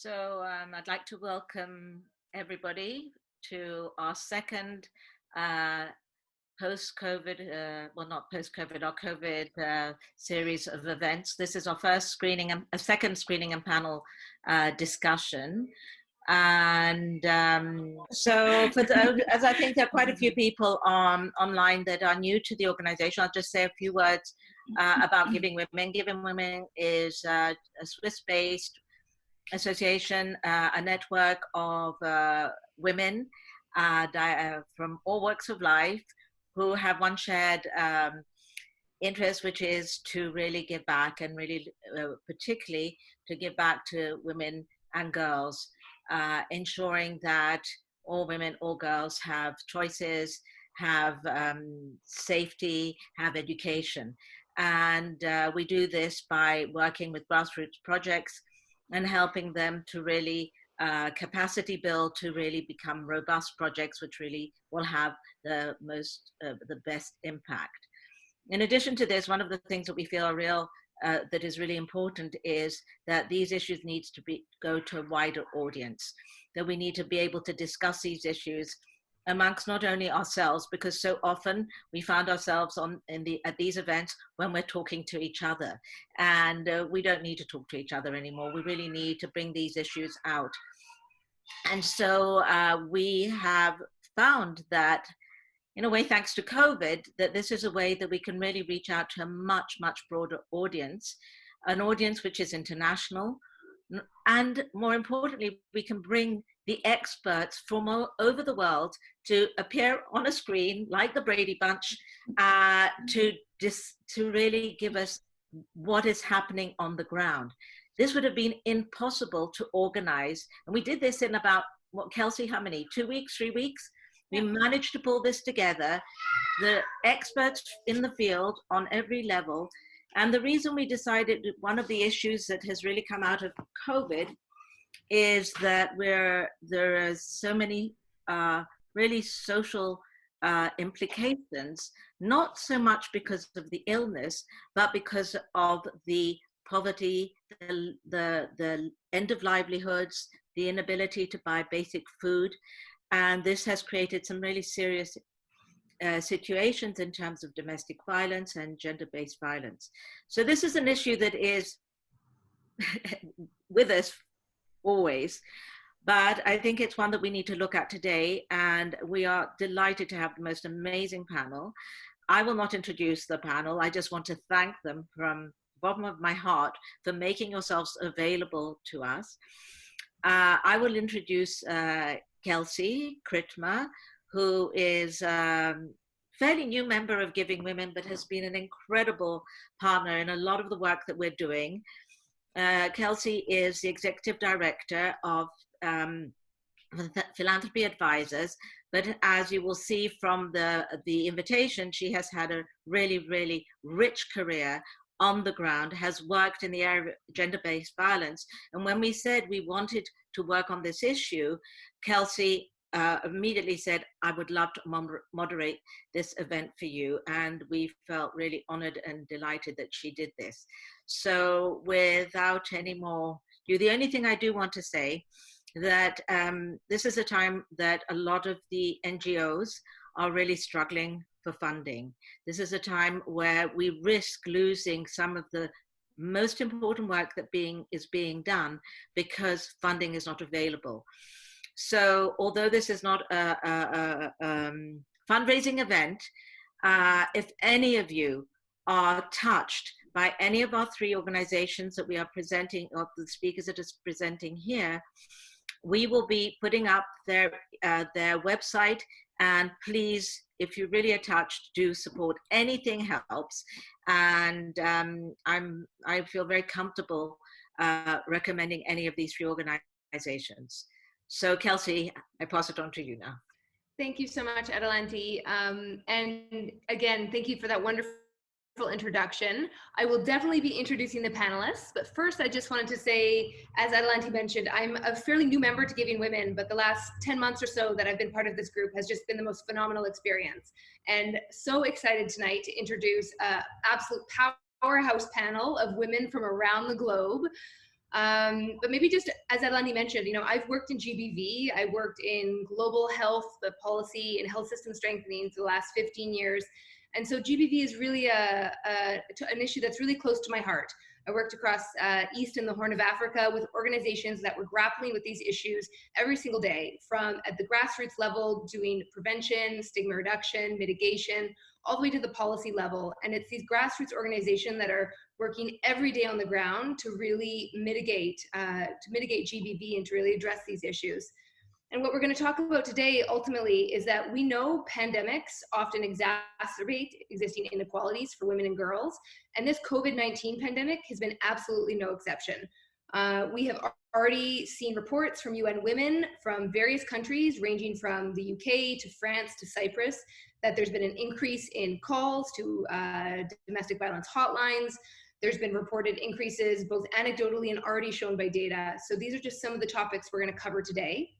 I'd like to welcome everybody to our second post-COVID, well, not post-COVID, our COVID series of events. This is our first screening and a second screening and panel discussion. And as I think there are quite a few people online that are new to the organization, I'll just say a few words about Giving Women. Giving Women is a Swiss-based association, a network of women from all walks of life who have one shared interest, which is to really give back, and really particularly to give back to women and girls, ensuring that all women, all girls have choices, have safety, have education. And we do this by working with grassroots projects and helping them to really capacity build, to really become robust projects which really will have the best impact. In addition to this, one of the things that we feel are that is really important is that these issues needs to go to a wider audience, that we need to be able to discuss these issues amongst not only ourselves, because so often we found ourselves at these events when we're talking to each other, and we don't need to talk to each other anymore. We really need to bring these issues out. And so we have found that, in a way, thanks to COVID, that this is a way that we can really reach out to a much, much broader audience, an audience which is international. And more importantly, we can bring the experts from all over the world to appear on a screen like the Brady Bunch to really give us what is happening on the ground. This would have been impossible to organize. And we did this in about, Kelsi, how many? 2 weeks, 3 weeks? We managed to pull this together, the experts in the field on every level. And the reason we decided, one of the issues that has really come out of COVID is that there are so many really social implications, not so much because of the illness, but because of the poverty, the end of livelihoods, the inability to buy basic food. And this has created some really serious situations in terms of domestic violence and gender-based violence. So this is an issue that is with us always, but I think it's one that we need to look at today, and we are delighted to have the most amazing panel. I will not introduce the panel. I just want to thank them from the bottom of my heart for making yourselves available to us. I will introduce Kelsi Kriitma, who is a fairly new member of Giving Women, but has been an incredible partner in a lot of the work that we're doing. Kelsi is the executive director of Philanthropy Advisors, but as you will see from the invitation, she has had a really, really rich career on the ground, has worked in the area of gender-based violence. And when we said we wanted to work on this issue, Kelsi immediately said, I would love to moderate this event for you. And we felt really honored and delighted that she did this. So without any more ado, the only thing I do want to say that this is a time that a lot of the NGOs are really struggling for funding. This is a time where we risk losing some of the most important work that is being done because funding is not available. So although this is not a fundraising event, if any of you are touched by any of our 3 organizations that we are presenting, or the speakers that are presenting here, we will be putting up their website. And please, if you really are touched, do support. Anything helps. And I feel very comfortable recommending any of these 3 organizations. So Kelsi, I pass it on to you now. Thank you so much, Adelanti. And again, thank you for that wonderful introduction. I will definitely be introducing the panelists, but first I just wanted to say, as Adelanti mentioned, I'm a fairly new member to Giving Women, but the last 10 months or so that I've been part of this group has just been the most phenomenal experience. And so excited tonight to introduce an absolute powerhouse panel of women from around the globe. But maybe just as Anani mentioned, I've worked in GBV, I worked in global health, the policy and health system strengthening for the last 15 years. And so GBV is really an issue that's really close to my heart. I worked across East and the Horn of Africa with organizations that were grappling with these issues every single day, from at the grassroots level, doing prevention, stigma reduction, mitigation, all the way to the policy level. And it's these grassroots organizations that are working every day on the ground to really mitigate GBV and to really address these issues. And what we're going to talk about today ultimately is that we know pandemics often exacerbate existing inequalities for women and girls, and this COVID-19 pandemic has been absolutely no exception. We have already seen reports from UN Women from various countries, ranging from the UK to France to Cyprus, that there's been an increase in calls to domestic violence hotlines. There's been reported increases, both anecdotally and already shown by data. So these are just some of the topics we're going to cover today.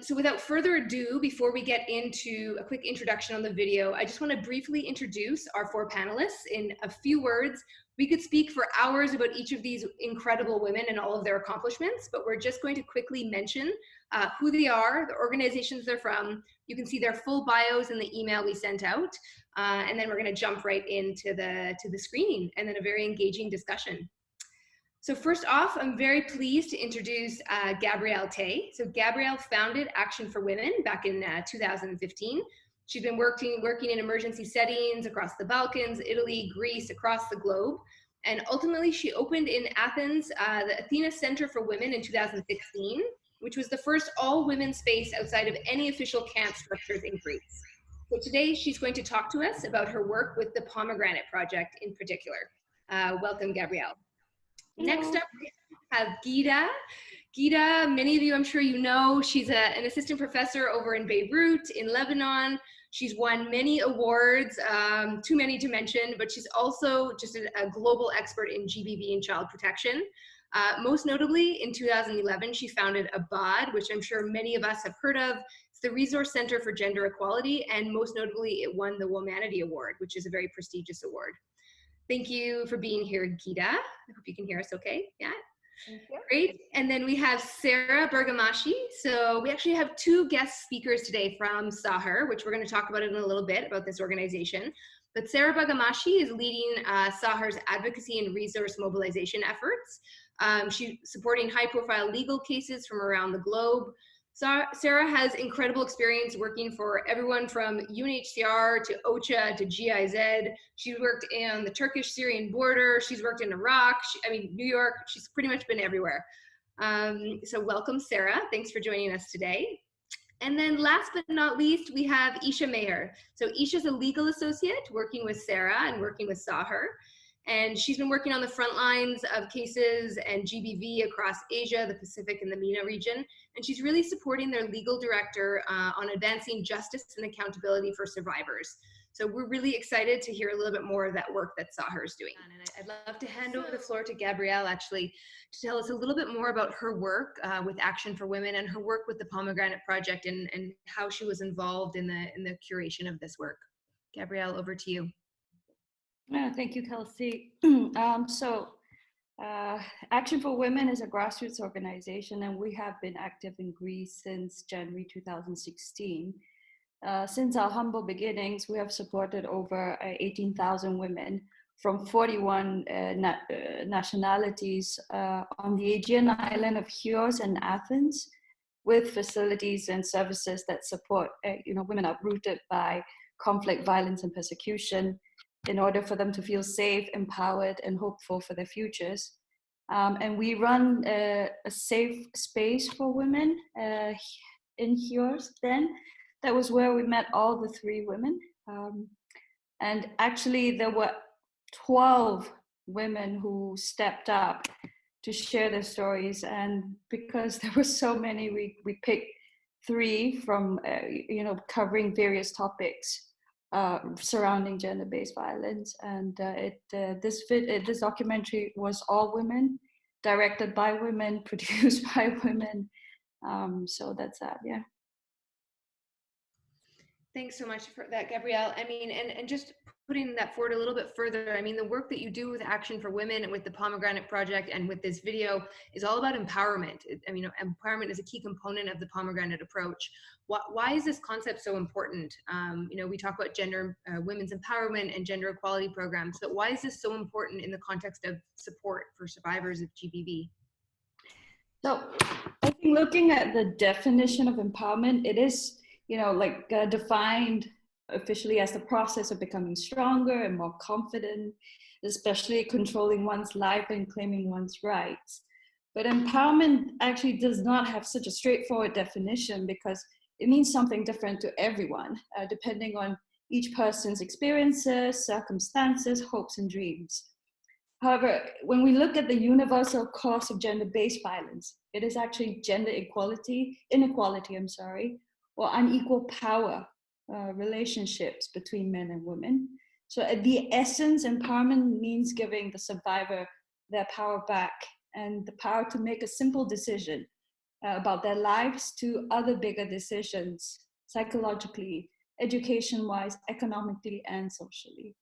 So without further ado, before we get into a quick introduction on the video, I just want to briefly introduce our four panelists in a few words. We could speak for hours about each of these incredible women and all of their accomplishments, but we're just going to quickly mention who they are, the organizations they're from. You can see their full bios in the email we sent out, and then we're going to jump right into the screening and then a very engaging discussion. So first off, I'm very pleased to introduce Gabrielle Tay. So Gabrielle founded Action for Women back in 2015. She's been working in emergency settings across the Balkans, Italy, Greece, across the globe. And ultimately, she opened in Athens the Athena Center for Women in 2016, which was the first all-women space outside of any official camp structures in Greece. So today, she's going to talk to us about her work with the Pomegranate Project in particular. Welcome, Gabrielle. Hello. Next up, we have Ghida. Ghida, many of you, I'm sure you know, she's an assistant professor over in Beirut, in Lebanon. She's won many awards, too many to mention, but she's also just a global expert in GBV and child protection. Most notably, in 2011, she founded ABAD, which I'm sure many of us have heard of. It's the Resource Center for Gender Equality, and most notably, it won the Womanity Award, which is a very prestigious award. Thank you for being here, Ghida. I hope you can hear us okay. Yeah. Thank you. Great. And then we have Sara Bergamaschi. So we actually have two guest speakers today from SAHR, which we're going to talk about in a little bit about this organization. But Sara Bergamaschi is leading SAHR's advocacy and resource mobilization efforts. She's supporting high-profile legal cases from around the globe. Sara has incredible experience working for everyone from UNHCR to OCHA to GIZ. She worked on the Turkish-Syrian border. She's worked in Iraq, New York. She's pretty much been everywhere. So welcome, Sara. Thanks for joining us today. And then last but not least, we have Esha Mayer. So Esha's a legal associate working with Sara and working with SAHR. And she's been working on the front lines of cases and GBV across Asia, the Pacific, and the MENA region. And she's really supporting their legal director on advancing justice and accountability for survivors. So we're really excited to hear a little bit more of that work that SAHR is doing. And I'd love to hand over the floor to Gabrielle, actually, to tell us a little bit more about her work with Action for Women and her work with the Pomegranate Project and how she was involved in the curation of this work. Gabrielle, over to you. Thank you, Kelsi. Action for Women is a grassroots organization, and we have been active in Greece since January 2016. Since our humble beginnings, we have supported over 18,000 women from 41 nationalities on the Aegean island of Chios and Athens, with facilities and services that support women uprooted by conflict, violence, and persecution, in order for them to feel safe, empowered, and hopeful for their futures. And we run a safe space for women in Chios then. That was where we met all the three women. And actually there were 12 women who stepped up to share their stories. And because there were so many, we picked three from, covering various topics surrounding gender-based violence, and this documentary was all women, directed by women, produced by women. So that's that, yeah. Thanks so much for that, Gabrielle. I mean, and just putting that forward a little bit further, I mean, the work that you do with Action for Women and with the Pomegranate Project and with this video is all about empowerment. I mean, empowerment is a key component of the Pomegranate approach. Why is this concept so important? You know, we talk about women's empowerment and gender equality programs, but why is this so important in the context of support for survivors of GBV? So I think looking at the definition of empowerment, it is, you know, like defined officially as the process of becoming stronger and more confident, especially controlling one's life and claiming one's rights. But empowerment actually does not have such a straightforward definition because it means something different to everyone, depending on each person's experiences, circumstances, hopes, and dreams. However, when we look at the universal cause of gender-based violence, it is actually gender inequality, or unequal power relationships between men and women. So at the essence, empowerment means giving the survivor their power back and the power to make a simple decision about their lives to other bigger decisions, psychologically, education-wise, economically, and socially.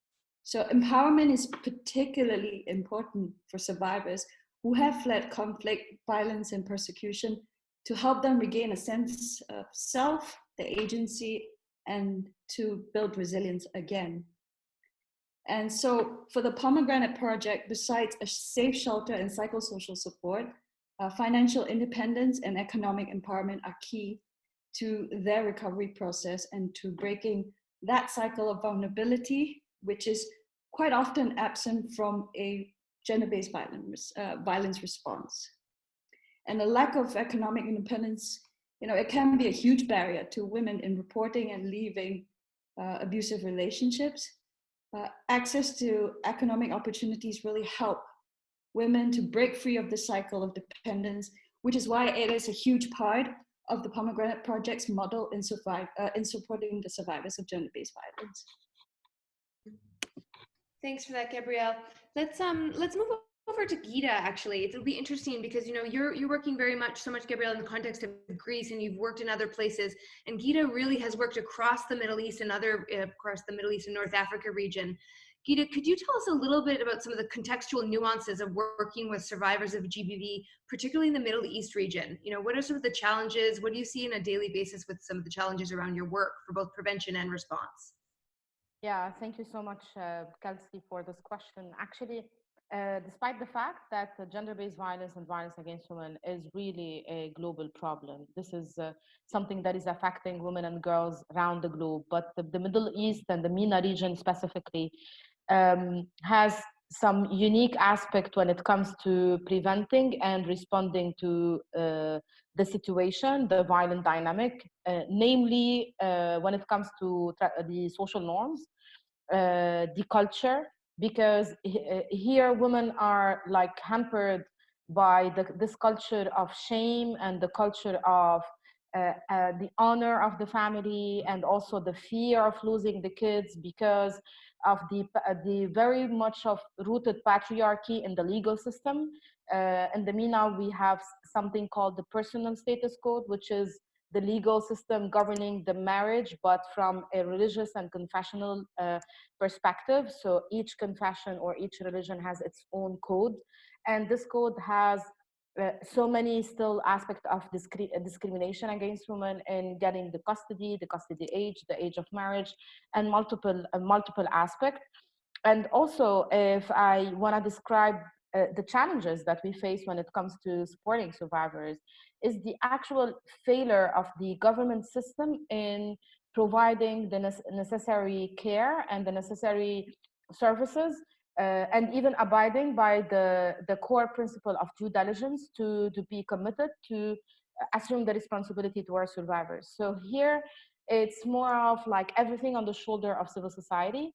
So empowerment is particularly important for survivors who have fled conflict, violence, and persecution to help them regain a sense of self, their agency, and to build resilience again. And so for the Pomegranate Project, besides a safe shelter and psychosocial support, financial independence and economic empowerment are key to their recovery process and to breaking that cycle of vulnerability, which is quite often absent from a gender-based violence response. And the lack of economic independence, you know, it can be a huge barrier to women in reporting and leaving abusive relationships. Access to economic opportunities really help women to break free of the cycle of dependence, which is why it is a huge part of the Pomegranate Project's model in supporting the survivors of gender-based violence. Thanks for that, Gabrielle. Let's move over to Ghida. Actually, it'll be interesting because you know you're working so much, Gabrielle, in the context of Greece, and you've worked in other places. And Ghida really has worked across the Middle East and North Africa region. Ghida, could you tell us a little bit about some of the contextual nuances of working with survivors of GBV, particularly in the Middle East region? You know, what are some of the challenges? What do you see on a daily basis with some of the challenges around your work for both prevention and response? Yeah, thank you so much, Kelsi, for this question. Actually, despite the fact that gender-based violence and violence against women is really a global problem, this is something that is affecting women and girls around the globe, but the Middle East and the MENA region specifically has some unique aspect when it comes to preventing and responding to the situation, the violent dynamic, namely when it comes to the social norms, the culture, because here women are like hampered by this culture of shame and the culture of the honor of the family, and also the fear of losing the kids because of the very much of rooted patriarchy in the legal system. In the MENA, we have something called the personal status code, which is the legal system governing the marriage, but from a religious and confessional perspective. So each confession or each religion has its own code. And this code has so many still aspects of discrimination against women in getting the custody age, the age of marriage, and multiple aspects. And also, if I want to describe the challenges that we face when it comes to supporting survivors, is the actual failure of the government system in providing the necessary care and the necessary services, and even abiding by the core principle of due diligence to be committed to assume the responsibility to our survivors. So here, it's more of like everything on the shoulder of civil society.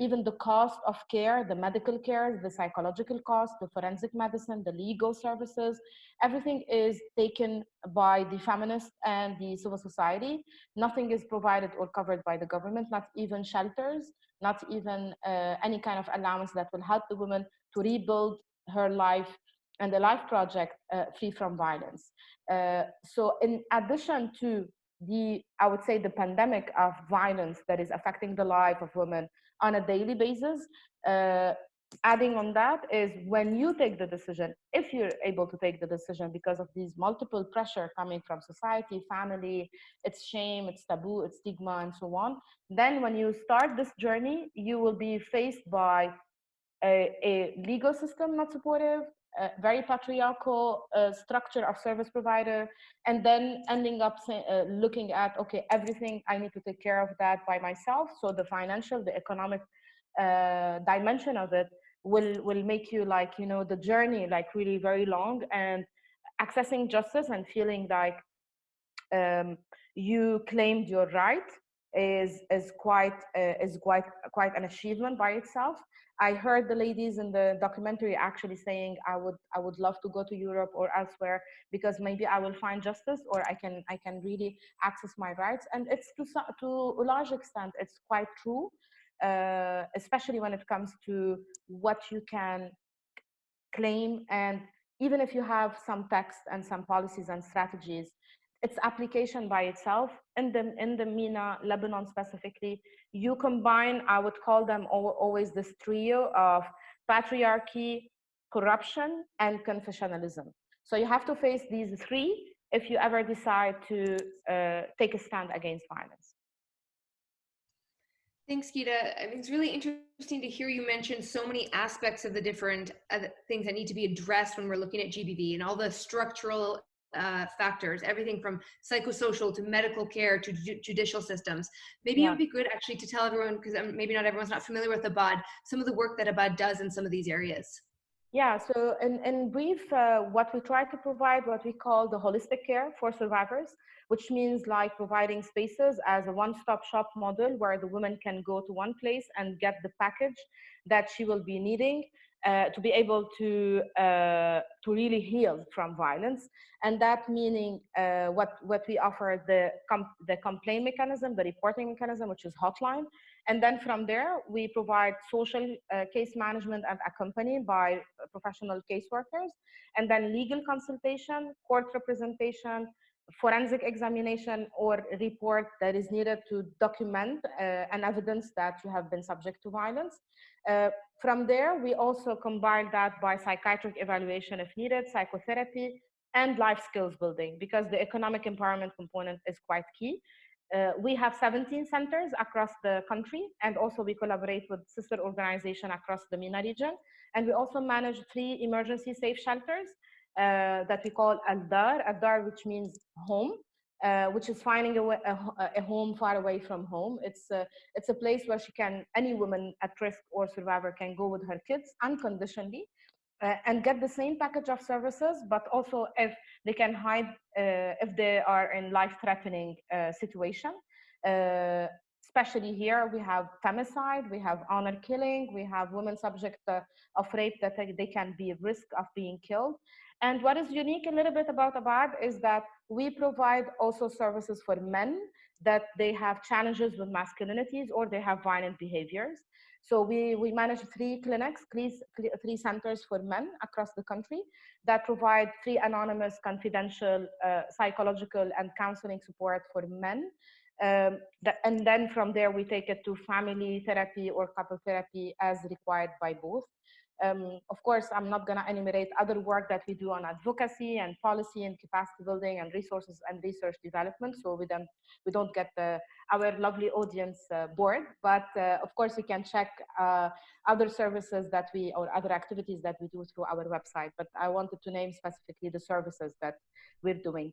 Even the cost of care, the medical care, the psychological cost, the forensic medicine, the legal services, everything is taken by the feminists and the civil society. Nothing is provided or covered by the government, not even shelters, not even any kind of allowance that will help the woman to rebuild her life and the life project free from violence. So in addition to I would say the pandemic of violence that is affecting the life of women, on a daily basis. Adding on that is when you take the decision, if you're able to take the decision because of these multiple pressure coming from society, family, it's shame, it's taboo, it's stigma, and so on, then when you start this journey, you will be faced by a legal system not supportive, a very patriarchal structure of service provider, and then ending up looking at, okay, everything I need to take care of that by myself. So the financial, the economic dimension of it will make you like, you know, the journey like really very long, and accessing justice and feeling like you claimed your right is quite an achievement by itself. I heard the ladies in the documentary actually saying, I would love to go to Europe or elsewhere because maybe I will find justice, or I can really access my rights. And it's to a large extent, it's quite true, especially when it comes to what you can claim. And even if you have some text and some policies and strategies, its application by itself in the MENA, Lebanon specifically, you combine, I would call them always this trio of patriarchy, corruption, and confessionalism. So you have to face these three if you ever decide to take a stand against violence. Thanks, Ghida. I mean, it's really interesting to hear you mention so many aspects of the different things that need to be addressed when we're looking at GBV, and all the structural factors, everything from psychosocial to medical care to judicial systems. Maybe it would be good actually to tell everyone, because maybe not everyone's not familiar with Abad, some of the work that Abad does in some of these areas. Yeah, so in brief, what we try to provide, what we call the holistic care for survivors, which means like providing spaces as a one-stop shop model where the woman can go to one place and get the package that she will be needing to be able to really heal from violence. And that meaning what we offer, the complaint mechanism, the reporting mechanism, which is hotline. And then from there, we provide social case management and accompanied by professional caseworkers, and then legal consultation, court representation, forensic examination, or report that is needed to document an evidence that you have been subject to violence. From there, we also combine that by psychiatric evaluation if needed, psychotherapy, and life skills building, because the economic empowerment component is quite key. We have 17 centers across the country, and also we collaborate with sister organizations across the MENA region. And we also manage 3 emergency safe shelters that we call Al-Dar, which means home, which is finding a home far away from home. It's a place where any woman at risk or survivor can go with her kids unconditionally and get the same package of services, but also if they can hide, if they are in life-threatening situation. Especially here, we have femicide, we have honor killing, we have women subject of rape that they can be at risk of being killed. And what is unique a little bit about Abad is that we provide also services for men that they have challenges with masculinities or they have violent behaviors. So we manage 3 clinics, 3 centers for men across the country that provide free, anonymous, confidential, psychological and counseling support for men. And then from there, we take it to family therapy or couple therapy as required by both. Of course, I'm not going to enumerate other work that we do on advocacy and policy and capacity building and resources and research development. So we don't get our lovely audience bored. But of course, you can check other services that or other activities that we do through our website. But I wanted to name specifically the services that we're doing.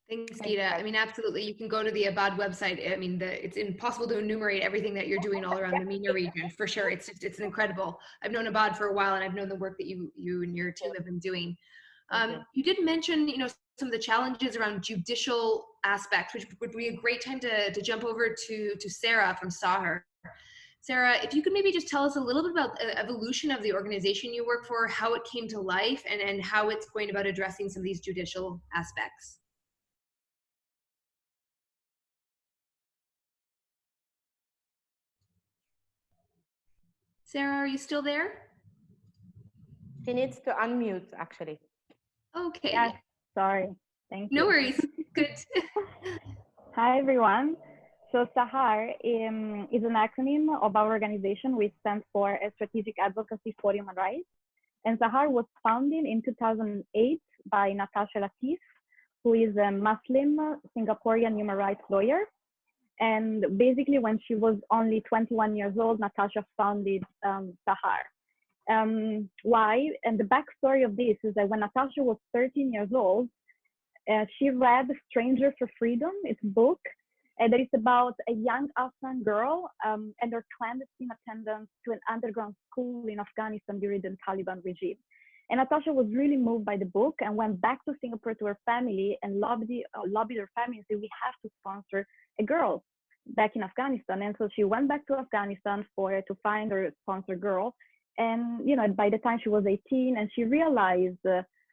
Thanks, Ghida. I mean, absolutely. You can go to the Abad website. I mean, it's impossible to enumerate everything that you're doing all around the MENA region, for sure. It's incredible. I've known Abad for a while, and I've known the work that you and your team have been doing. You did mention, some of the challenges around judicial aspects, which would be a great time to jump over to Sara from SAHR. Sara, if you could maybe just tell us a little bit about the evolution of the organization you work for, how it came to life, and how it's going about addressing some of these judicial aspects. Sara, are you still there? She needs to unmute, actually. Okay. Yes, sorry. Thank you. No worries. Good. Hi, everyone. So SAHR is an acronym of our organization, which stands for Strategic Advocacy for Human Rights. And SAHR was founded in 2008 by Natasha Latif, who is a Muslim Singaporean human rights lawyer. And basically, when she was only 21 years old, Natasha founded SAHR. Why? And the backstory of this is that when Natasha was 13 years old, she read Stranger for Freedom, it's a book that is about a young Afghan girl and her clandestine attendance to an underground school in Afghanistan during the Taliban regime. And Natasha was really moved by the book and went back to Singapore to her family and lobbied her family and said, we have to sponsor a girl back in Afghanistan. And so she went back to Afghanistan to find her sponsor girl. And, you know, by the time she was 18, and she realized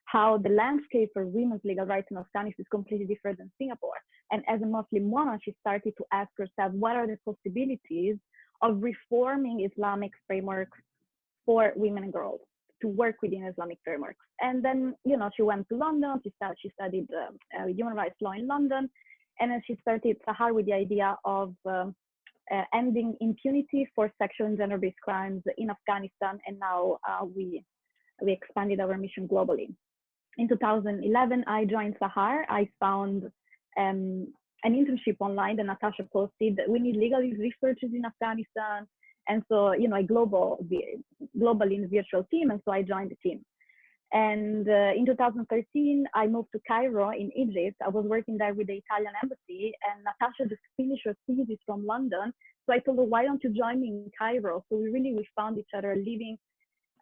how the landscape for women's legal rights in Afghanistan is completely different than Singapore. And as a Muslim woman, she started to ask herself, what are the possibilities of reforming Islamic frameworks for women and girls to work within Islamic frameworks? And then, you know, she went to London, she studied human rights law in London, and then she started SAHR with the idea of ending impunity for sexual and gender-based crimes in Afghanistan, and now we expanded our mission globally. In 2011, I joined SAHR. I found an internship online that Natasha posted that we need legal researchers in Afghanistan. And so, you know, globally in the virtual team, and so I joined the team. And in 2013, I moved to Cairo in Egypt. I was working there with the Italian embassy, and Natasha just finished her thesis from London. So I told her, why don't you join me in Cairo? So we found each other living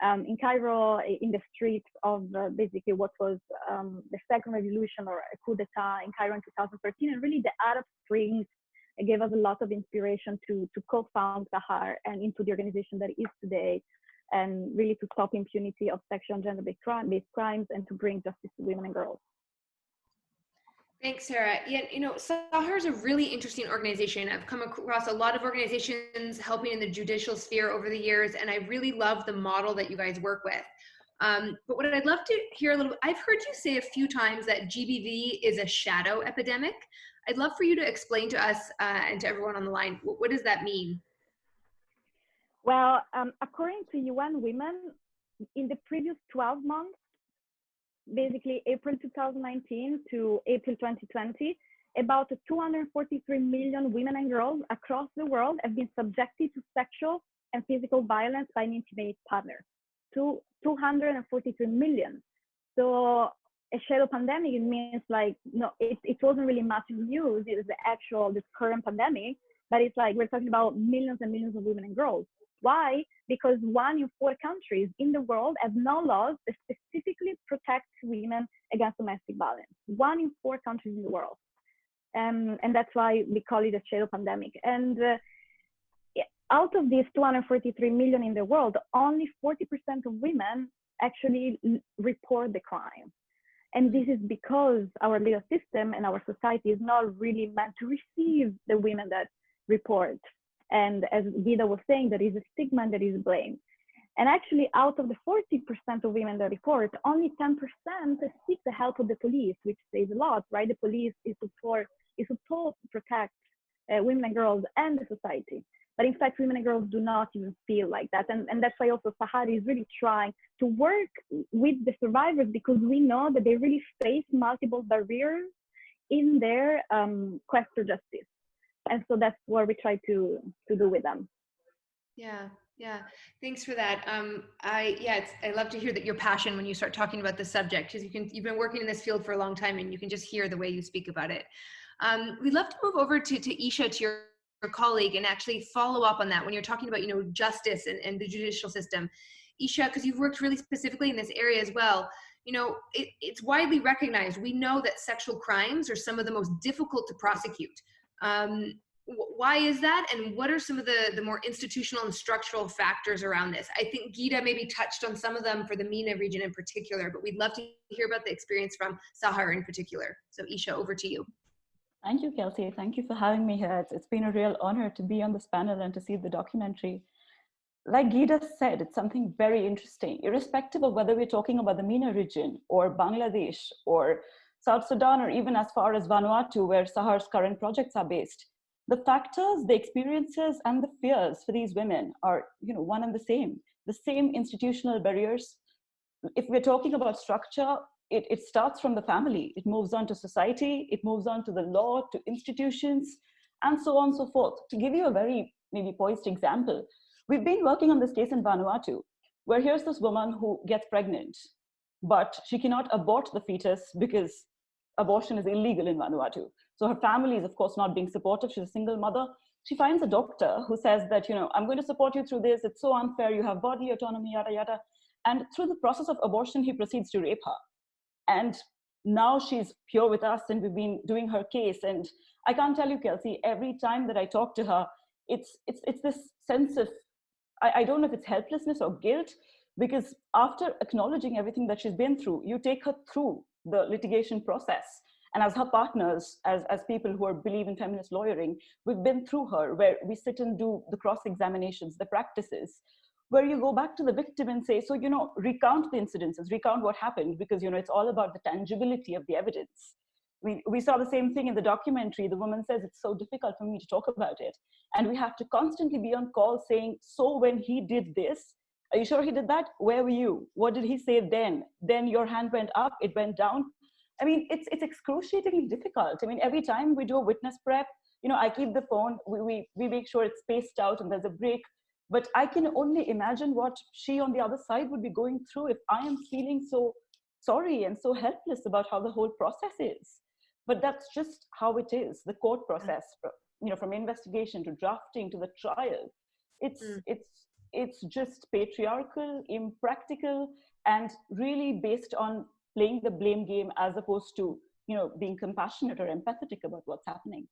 in Cairo, in the streets of basically what was the second revolution or a coup d'etat in Cairo in 2013. And really the Arab Spring gave us a lot of inspiration to co-found SAHR and into the organization that it is today, and really to stop impunity of sexual and gender-based crimes and to bring justice to women and girls. Thanks, Sara. Yeah, you know, SAHR is a really interesting organization. I've come across a lot of organizations helping in the judicial sphere over the years, and I really love the model that you guys work with. But what I'd love to hear a little bit, I've heard you say a few times that GBV is a shadow epidemic. I'd love for you to explain to us and to everyone on the line, what does that mean? Well, according to UN Women, in the previous 12 months, basically April 2019 to April 2020, about 243 million women and girls across the world have been subjected to sexual and physical violence by an intimate partner. 243 million. So a shadow pandemic, it means like, no, it wasn't really massive news. It is the current pandemic, but it's like we're talking about millions and millions of women and girls. Why? Because 1 in 4 countries in the world have no laws that specifically protect women against domestic violence. 1 in 4 countries in the world. And that's why we call it a shadow pandemic. And out of these 243 million in the world, only 40% of women actually report the crime. And this is because our legal system and our society is not really meant to receive the women that report. And as Ghida was saying, there is a stigma that is blamed. And actually, out of the 40% of women that report, only 10% seek the help of the police, which says a lot, right? The police is supposed to protect women and girls and the society. But in fact, women and girls do not even feel like that. And that's why also SAHR is really trying to work with the survivors, because we know that they really face multiple barriers in their quest for justice. And so that's what we try to do with them. Yeah. Thanks for that. I love to hear that your passion when you start talking about this subject, because you've been working in this field for a long time, and you can just hear the way you speak about it. We'd love to move over to Esha, to your colleague, and actually follow up on that when you're talking about, justice and the judicial system. Esha, because you've worked really specifically in this area as well, it's widely recognized. We know that sexual crimes are some of the most difficult to prosecute. Why is that? And what are some of the more institutional and structural factors around this? I think Ghida maybe touched on some of them for the MENA region in particular, but we'd love to hear about the experience from SAHR in particular. So Esha, over to you. Thank you, Kelsi. Thank you for having me here. It's been a real honor to be on this panel and to see the documentary. Like Ghida said, it's something very interesting, irrespective of whether we're talking about the MENA region or Bangladesh or South Sudan, or even as far as Vanuatu, where SAHR's current projects are based. the factors, the experiences, and the fears for these women are, one and the same institutional barriers. If we're talking about structure, it starts from the family, it moves on to society, it moves on to the law, to institutions, and so on and so forth. To give you a very maybe poised example, we've been working on this case in Vanuatu, where here's this woman who gets pregnant, but she cannot abort the fetus because abortion is illegal in Vanuatu. So her family is, of course, not being supportive. She's a single mother. She finds a doctor who says that, I'm going to support you through this. It's so unfair. You have body autonomy, yada, yada. And through the process of abortion, he proceeds to rape her. And now she's here with us, and we've been doing her case. And I can't tell you, Kelsi, every time that I talk to her, it's this sense of, I don't know if it's helplessness or guilt, because after acknowledging everything that she's been through, you take her through the litigation process. And as her partners, as people who believe in feminist lawyering, we've been through her, where we sit and do the cross-examinations, the practices, where you go back to the victim and say, so, recount the incidences, recount what happened, because, it's all about the tangibility of the evidence. We saw the same thing in the documentary. The woman says, it's so difficult for me to talk about it. And we have to constantly be on call saying, so when he did this, are you sure he did that? Where were you? What did he say then? Then your hand went up, it went down. I mean, it's excruciatingly difficult. I mean, every time we do a witness prep, I keep the phone, we make sure it's spaced out and there's a break. But I can only imagine what she on the other side would be going through if I am feeling so sorry and so helpless about how the whole process is. But that's just how it is, the court process, from investigation to drafting to the trial. It's just patriarchal, impractical, and really based on playing the blame game as opposed to, being compassionate or empathetic about what's happening.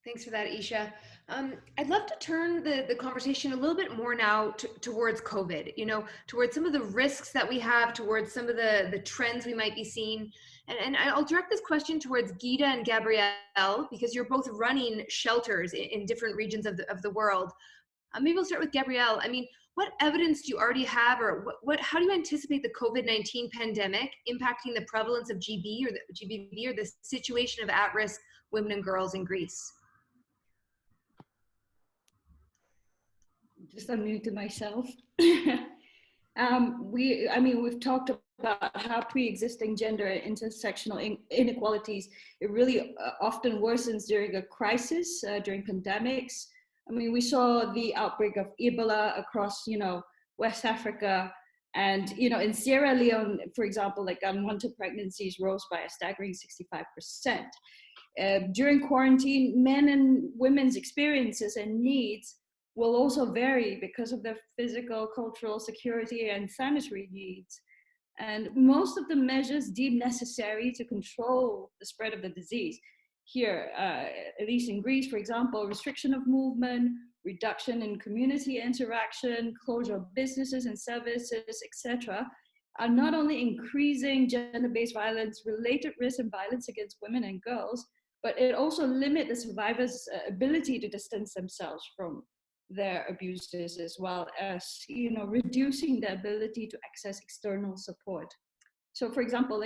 Thanks for that, Esha. I'd love to turn the conversation a little bit more now towards COVID, towards some of the risks that we have, towards some of the trends we might be seeing. And I'll direct this question towards Ghida and Gabrielle, because you're both running shelters in different regions of the world. Maybe we'll start with Gabrielle. I mean, what evidence do you already have, or how do you anticipate the COVID-19 pandemic impacting the prevalence of GBV or the situation of at-risk women and girls in Greece? Just unmuted myself. We've talked about how pre-existing gender and intersectional inequalities, it really often worsens during a crisis, during pandemics. I mean, we saw the outbreak of Ebola across, West Africa, and, in Sierra Leone, for example, like unwanted pregnancies rose by a staggering 65%. During quarantine, men and women's experiences and needs will also vary because of their physical, cultural, security, and sanitary needs. And most of the measures deemed necessary to control the spread of the disease. Here, at least in Greece, for example, restriction of movement, reduction in community interaction, closure of businesses and services, etc., are not only increasing gender-based violence, related risk and violence against women and girls, but it also limits the survivors' ability to distance themselves from their abusers, as well as, reducing the ability to access external support. So, for example,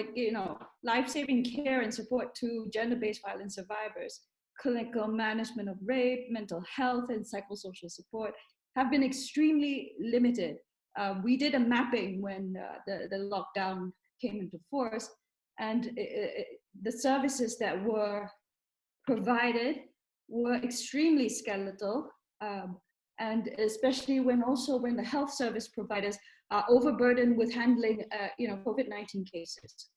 life-saving care and support to gender-based violence survivors, clinical management of rape, mental health, and psychosocial support have been extremely limited. We did a mapping when the lockdown came into force, and the services that were provided were extremely skeletal, and especially when the health service providers are overburdened with handling, COVID-19 cases.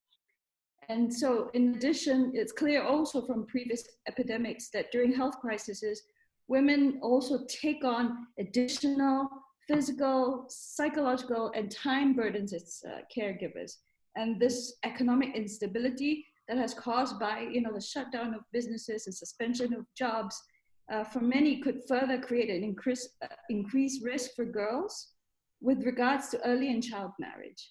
And so, in addition, it's clear also from previous epidemics that during health crises, women also take on additional physical, psychological, and time burdens as caregivers. And this economic instability that has caused by, the shutdown of businesses and suspension of jobs, for many could further create an increased risk for girls with regards to early and child marriage.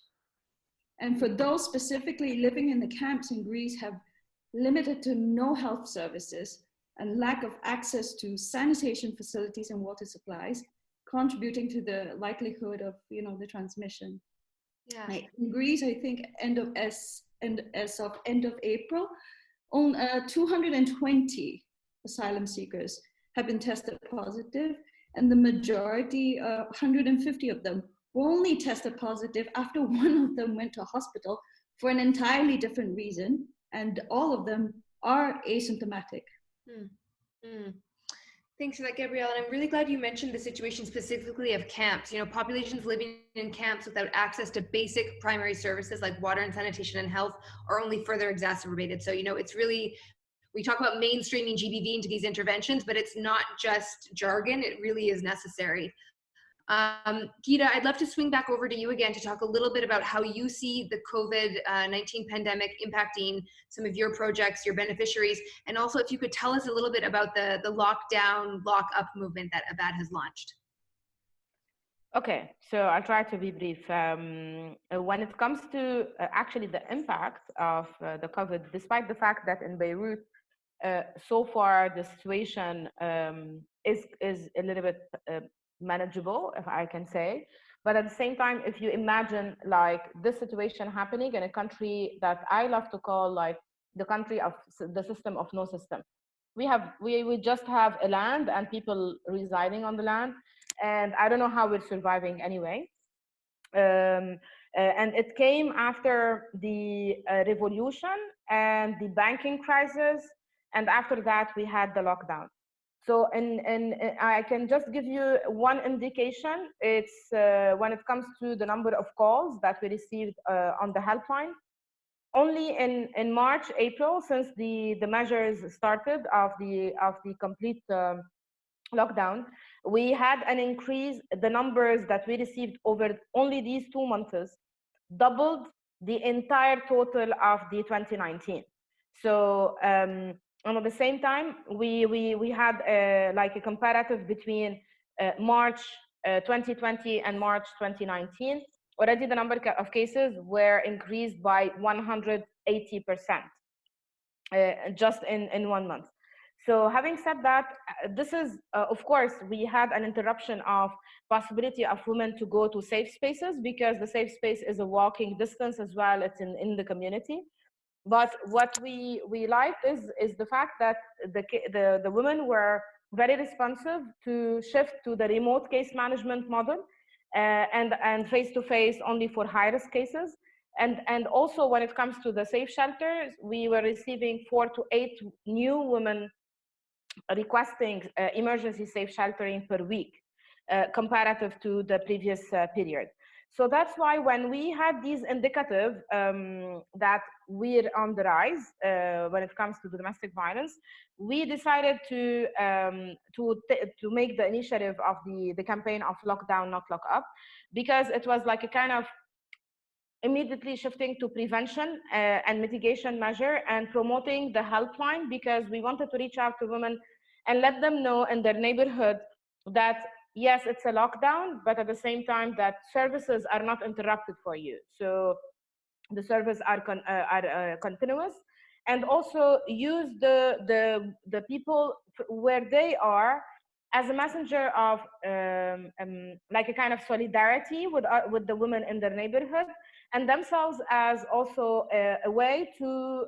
And for those specifically living in the camps in Greece have limited to no health services and lack of access to sanitation facilities and water supplies, contributing to the likelihood of, the transmission. Yeah. In Greece, I think as of end of April, 220 asylum seekers have been tested positive, and the majority, 150 of them, were only tested positive after one of them went to a hospital for an entirely different reason, and all of them are asymptomatic. Thanks for that, Gabrielle. And I'm really glad you mentioned the situation specifically of camps. You know, populations living in camps without access to basic primary services like water and sanitation and health are only further exacerbated. So, you know, it's really, we talk about mainstreaming GBV into these interventions, but it's not just jargon, it really is necessary. Ghida, I'd love to swing back over to you again to talk a little bit about how you see the COVID-19 pandemic impacting some of your projects, your beneficiaries, and also if you could tell us a little bit about the lockdown, lock-up movement that Abad has launched. Okay, so I'll try to be brief. When it comes to actually the impact of the COVID, despite the fact that in Beirut, so far the situation is a little bit manageable, if I can say, but at the same time, if you imagine like this situation happening in a country that I love to call like the country of the system of no system, we just have a land and people residing on the land, and I don't know how we're surviving anyway. And it came after the revolution and the banking crisis, and after that we had the lockdown. So, and I can just give you one indication. It's when it comes to the number of calls that we received on the helpline. Only in March, April, since the measures started of the complete lockdown, we had an increase. The numbers that we received over only these 2 months doubled the entire total of the 2019. So. And at the same time, we had like a comparative between March 2020 and March 2019. Already the number of cases were increased by 180% just in 1 month. So having said that, this is, of course, we had an interruption of possibility of women to go to safe spaces, because the safe space is a walking distance as well. It's in the community. But what we liked is the fact that the women were very responsive to shift to the remote case management model and face-to-face only for high-risk cases. And also when it comes to the safe shelters, we were receiving 4 to 8 new women requesting emergency safe sheltering per week, comparative to the previous period. So that's why when we had these indicative that we're on the rise when it comes to the domestic violence, we decided to make the initiative of the campaign of lockdown, not lock up, because it was like a kind of immediately shifting to prevention and mitigation measure and promoting the helpline, because we wanted to reach out to women and let them know in their neighborhood that yes, it's a lockdown, but at the same time that services are not interrupted for you. So the services are continuous, and also use the people where they are as a messenger of like a kind of solidarity with the women in their neighborhood, and themselves as also a way to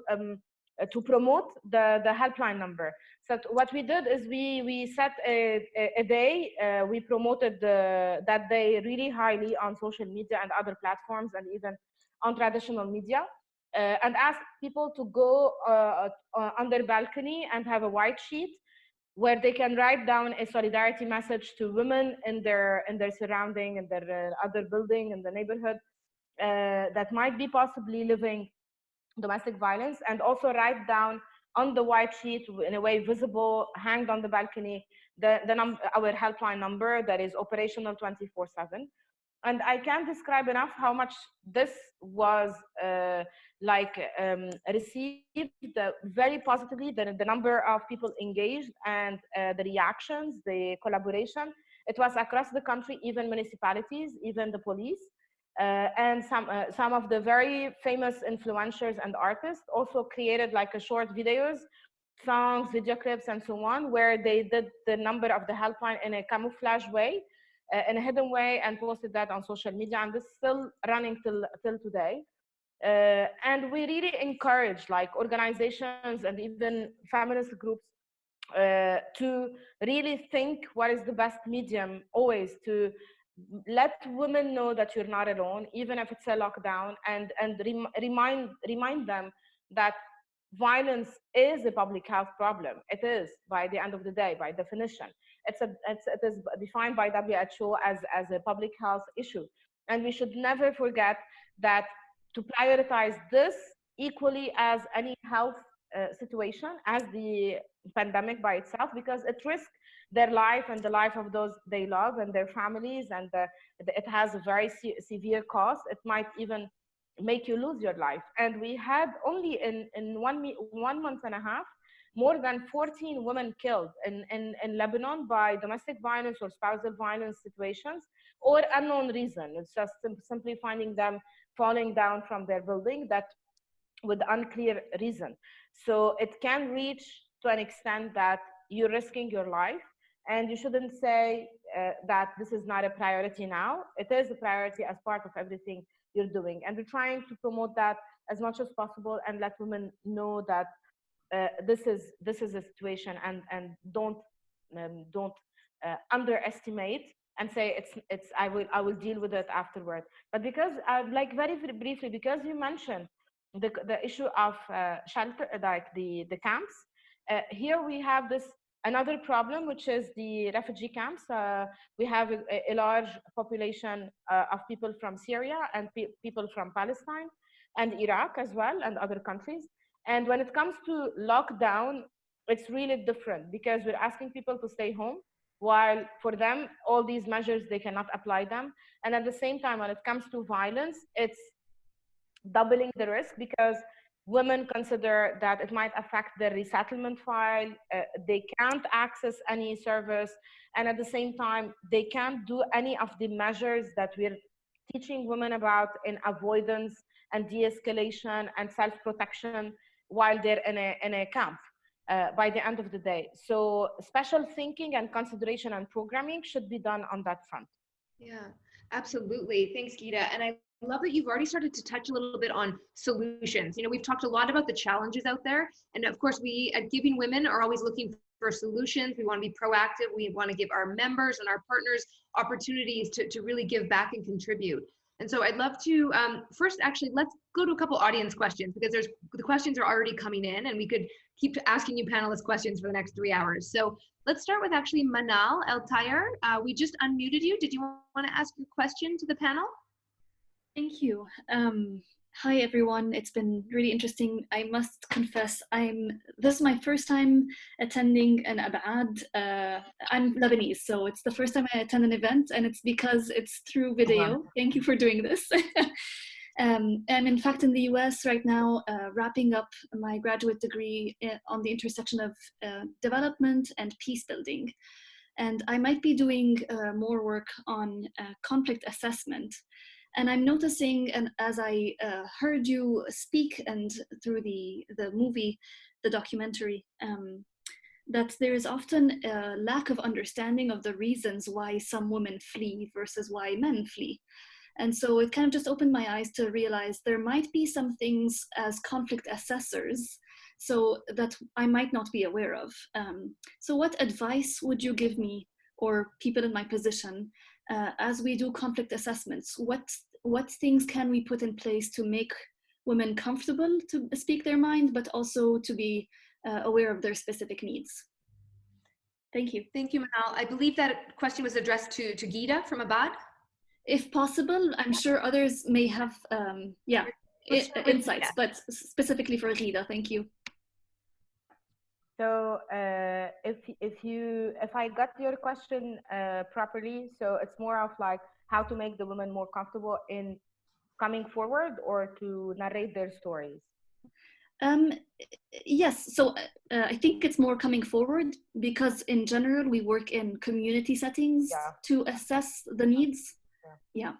promote the helpline number. So what we did is we set a day, we promoted that day really highly on social media and other platforms, and even on traditional media, and asked people to go on their balcony and have a white sheet where they can write down a solidarity message to women in their surrounding, in their other building in the neighborhood that might be possibly living domestic violence, and also write down on the white sheet in a way visible, hanged on the balcony, our helpline number that is operational 24/7. And I can't describe enough how much this was received very positively, the number of people engaged and the reactions, the collaboration. It was across the country, even municipalities, even the police. And some of the very famous influencers and artists also created like a short videos, songs, video clips, and so on, where they did the number of the helpline in a camouflage way, in a hidden way, and posted that on social media. And this is still running till today. And we really encourage like organizations and even feminist groups to really think what is the best medium always to let women know that you're not alone, even if it's a lockdown, and remind them that violence is a public health problem. It is, by the end of the day, by definition. It is defined by WHO as a public health issue. And we should never forget that to prioritize this equally as any health situation, as the pandemic by itself, because it risks their life and the life of those they love and their families, and it has a very severe cost. It might even make you lose your life. And we had only in 1 month and a half, more than 14 women killed in Lebanon by domestic violence or spousal violence situations, or unknown reason. It's just simply finding them falling down from their building, that with unclear reason. So it can reach to an extent that you're risking your life, and you shouldn't say that this is not a priority now. It is a priority as part of everything you're doing. And we're trying to promote that as much as possible and let women know that this is a situation, and don't underestimate and say it's I will deal with it afterward. But because like very briefly, because you mentioned the issue of shelter, like the camps, here we have this another problem, which is the refugee camps. We have a large population of people from Syria and people from Palestine and Iraq as well, and other countries. And when it comes to lockdown, it's really different, because we're asking people to stay home, while for them, all these measures, they cannot apply them. And at the same time, when it comes to violence, it's doubling the risk, because women consider that it might affect their resettlement file. They can't access any service. And at the same time, they can't do any of the measures that we're teaching women about in avoidance and de-escalation and self-protection while they're in a camp by the end of the day. So special thinking and consideration and programming should be done on that front. Yeah, absolutely. Thanks, Ghida. And I love that you've already started to touch a little bit on solutions. You know, we've talked a lot about the challenges out there. And of course, we at Giving Women are always looking for solutions. We want to be proactive. We want to give our members and our partners opportunities to really give back and contribute. And so I'd love to first, actually, let's go to a couple audience questions, because the questions are already coming in, and we could keep asking you panelists questions for the next 3 hours. So let's start with actually Manal El Tayar. We just unmuted you. Did you want to ask your question to the panel? Thank you. Hi, everyone. It's been really interesting. I must confess, this is my first time attending an Abad. I'm Lebanese, so it's the first time I attend an event, and it's because it's through video. Thank you for doing this. I'm in fact in the US right now, wrapping up my graduate degree on the intersection of development and peace building. And I might be doing more work on conflict assessment. And I'm noticing, and as I heard you speak and through the movie, the documentary, that there is often a lack of understanding of the reasons why some women flee versus why men flee. And so it kind of just opened my eyes to realize there might be some things as conflict assessors so that I might not be aware of. So what advice would you give me or people in my position as we do conflict assessments? What things can we put in place to make women comfortable to speak their mind, but also to be aware of their specific needs? Thank you. Thank you, Manal. I believe that question was addressed to Ghida from Abad. If possible, I'm sure others may have insights, but specifically for Ghida, thank you. So if I got your question properly, so it's more of like how to make the women more comfortable in coming forward or to narrate their stories. Yes, so I think it's more coming forward, because in general we work in community settings to assess the needs. Yeah.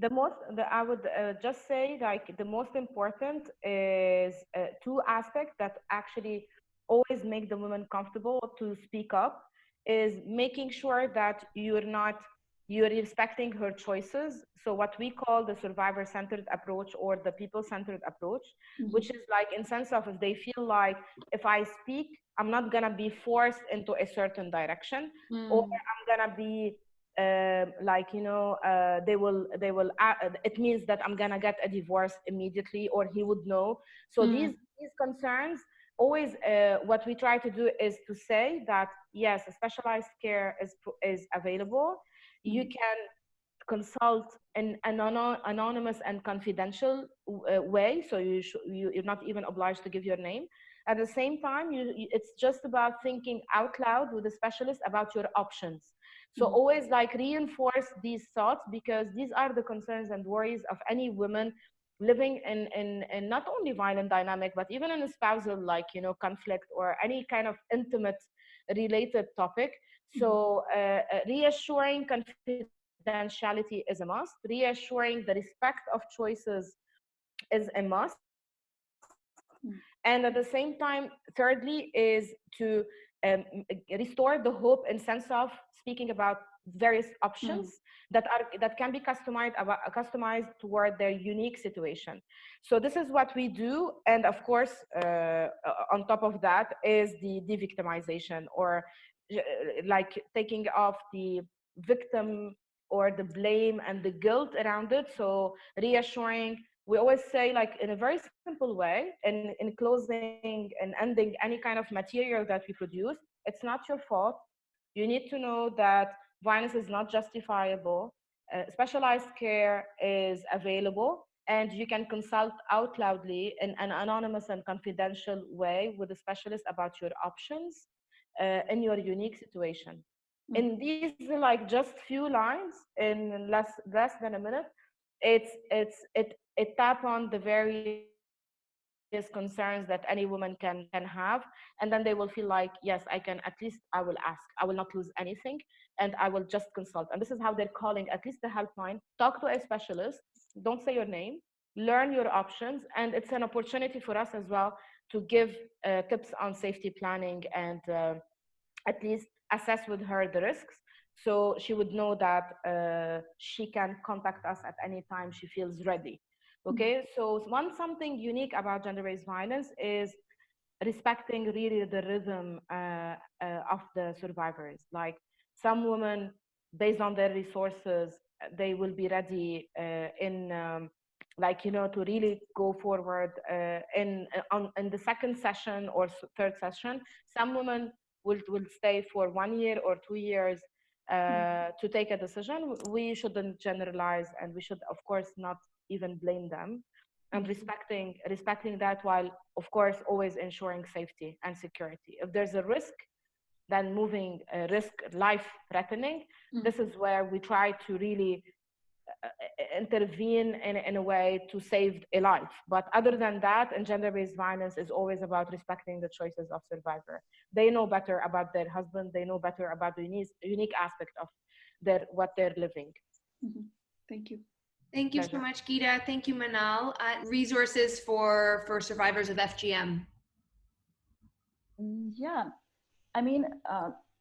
I would just say, like, the most important is two aspects that actually always make the woman comfortable to speak up, is making sure that you're respecting her choices. So what we call the survivor-centered approach or the people-centered approach, which is like in sense of if they feel like if I speak, I'm not gonna be forced into a certain direction, or I'm gonna be like, you know, they will it means that I'm gonna get a divorce immediately, or he would know. So these concerns, always what we try to do is to say that yes, specialized care is available. You can consult in an anonymous and confidential way, so you're not even obliged to give your name. At the same time, it's just about thinking out loud with a specialist about your options. So always like reinforce these thoughts, because these are the concerns and worries of any woman living in not only violent dynamic, but even in a spousal, like, you know, conflict or any kind of intimate related topic. So reassuring confidentiality is a must. Reassuring the respect of choices is a must. And at the same time, thirdly, is to restore the hope and sense of speaking about various options that can be customized toward their unique situation. So this is what we do. And of course, on top of that is the de-victimization, or like taking off the victim or the blame and the guilt around it. So reassuring, we always say, like, in a very simple way, in closing and ending any kind of material that we produce, it's not your fault. You need to know that violence is not justifiable. Specialized care is available, and you can consult out loudly in an anonymous and confidential way with a specialist about your options in your unique situation. In these, like, just few lines, in less than a minute, it tap on the various concerns that any woman can have, and then they will feel like, yes, I can, at least I will ask, I will not lose anything, and I will just consult. And this is how they're calling at least the helpline. Talk to a specialist, don't say your name, learn your options, and it's an opportunity for us as well to give tips on safety planning, and at least assess with her the risks, so she would know that she can contact us at any time she feels ready. Okay, so something unique about gender-based violence is respecting really the rhythm of the survivors. Like, some women, based on their resources, they will be ready like, you know, to really go forward in the second session or third session. Some women will stay for 1 year or 2 years to take a decision. We shouldn't generalize, and we should, of course, not even blame them, and respecting that, while of course always ensuring safety and security. If there's a risk, then moving a risk life threatening, this is where we try to really intervene in a way to save a life. But other than that, and gender-based violence is always about respecting the choices of survivor. They know better about their husband, they know better about the unique aspect of what they're living. Thank you. Thank you so much, Ghida. Thank you, Manal. Resources for survivors of FGM. Yeah, I mean,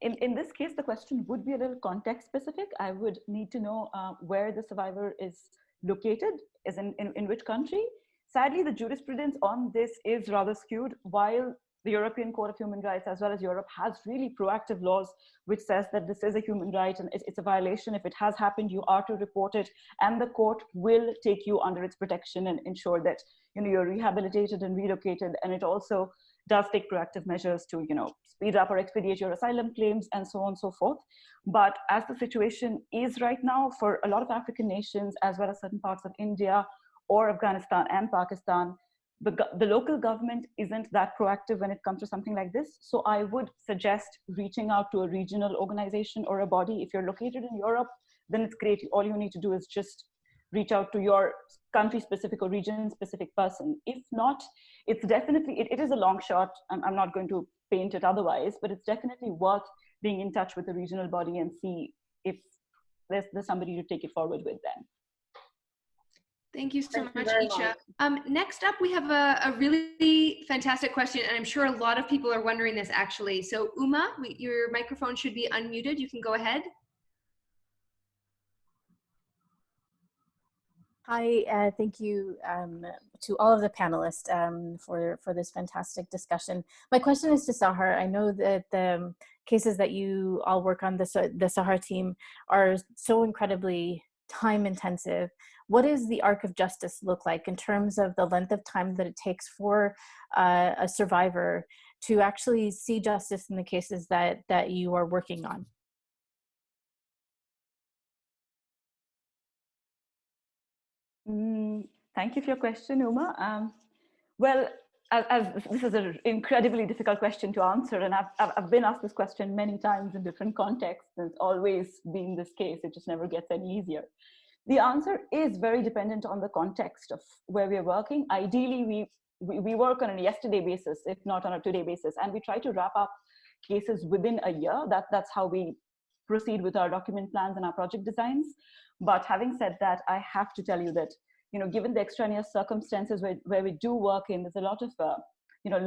in this case, the question would be a little context specific. I would need to know where the survivor is located, is in which country. Sadly, the jurisprudence on this is rather skewed, while the European Court of Human Rights, as well as Europe, has really proactive laws which says that this is a human right and it's a violation. If it has happened, you are to report it, and the court will take you under its protection and ensure that, you know, you're rehabilitated and relocated. And it also does take proactive measures to, you know, speed up or expedite your asylum claims and so on and so forth. But as the situation is right now for a lot of African nations, as well as certain parts of India or Afghanistan and Pakistan, the local government isn't that proactive when it comes to something like this. So I would suggest reaching out to a regional organization or a body. If you're located in Europe, then it's great. All you need to do is just reach out to your country-specific or region-specific person. If not, it's definitely, it is a long shot. I'm not going to paint it otherwise, but it's definitely worth being in touch with the regional body and see if there's somebody to take it forward with them. Thank you so much, Esha. Next up, we have a really fantastic question, and I'm sure a lot of people are wondering this actually. So Uma, your microphone should be unmuted. You can go ahead. Hi, thank you to all of the panelists for this fantastic discussion. My question is to SAHR. I know that the cases that you all work on, the SAHR team, are so incredibly time intensive. What does the arc of justice look like in terms of the length of time that it takes for a survivor to actually see justice in the cases that you are working on? Thank you for your question, Uma. Well, as this is an incredibly difficult question to answer, and I've been asked this question many times in different contexts, and it's always been this case. It just never gets any easier. The answer is very dependent on the context of where we're working. Ideally, we work on a yesterday basis, if not on a today basis, and we try to wrap up cases within a year. That's how we proceed with our document plans and our project designs. But having said that, I have to tell you that, you know, given the extraneous circumstances where we do work in, there's a lot of, you know,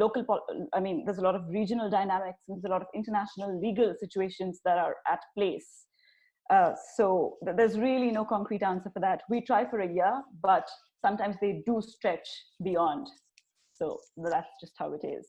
there's a lot of regional dynamics, and there's a lot of international legal situations that are at place. So there's really no concrete answer for that. We try for a year, but sometimes they do stretch beyond. So that's just how it is.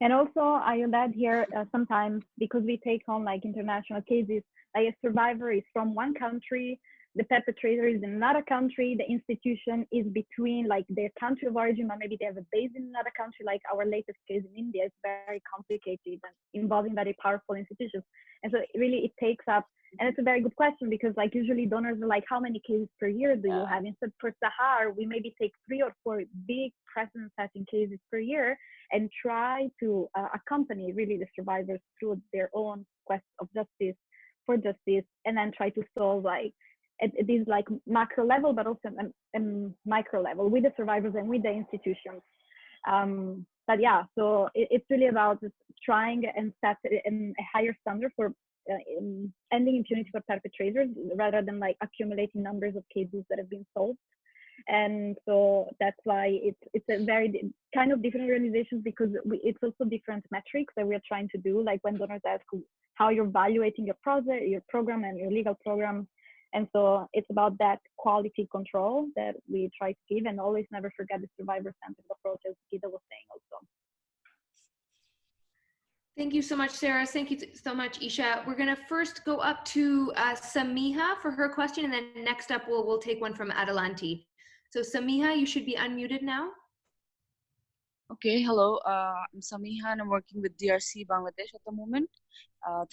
And also, I would add here, sometimes because we take on like international cases, like a survivor is from one country, the perpetrator is in another country, the institution is between like their country of origin, or maybe they have a base in another country. Like our latest case in India is very complicated and involving very powerful institutions. And so really it takes up, and it's a very good question, because like usually donors are like, how many cases per year do you have? Instead, for SAHR, we maybe take 3 or 4 big precedent-setting cases per year and try to accompany really the survivors through their own quest of justice, for justice, and then try to solve like at this like macro level, but also micro level with the survivors and with the institutions. But yeah, so it's really about just trying and set a higher standard for ending impunity for perpetrators, rather than like accumulating numbers of cases that have been solved. And so that's why it's a very kind of different organizations, because it's also different metrics that we are trying to do. Like when donors ask how you're evaluating your project, your program, and your legal program. And so it's about that quality control that we try to give, and always never forget the survivor-centered approach, as Ghida was saying also. Thank you so much, Sara. Thank you so much, Esha. We're gonna first go up to Samiha for her question, and then next up we'll take one from Adelanti. So Samiha, you should be unmuted now. Okay, hello, I'm Samiha and I'm working with DRC Bangladesh at the moment.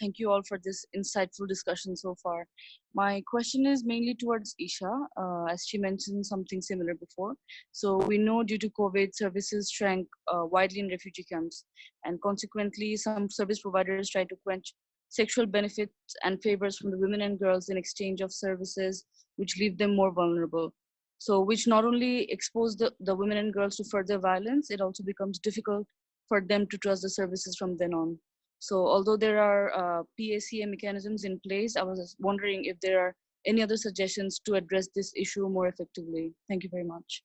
Thank you all for this insightful discussion so far. My question is mainly towards Esha, as she mentioned something similar before. So we know due to COVID, services shrank widely in refugee camps, and consequently some service providers try to quench sexual benefits and favors from the women and girls in exchange of services, which leave them more vulnerable. So which not only expose the women and girls to further violence, it also becomes difficult for them to trust the services from then on. So although there are PACA mechanisms in place, I was wondering if there are any other suggestions to address this issue more effectively. Thank you very much.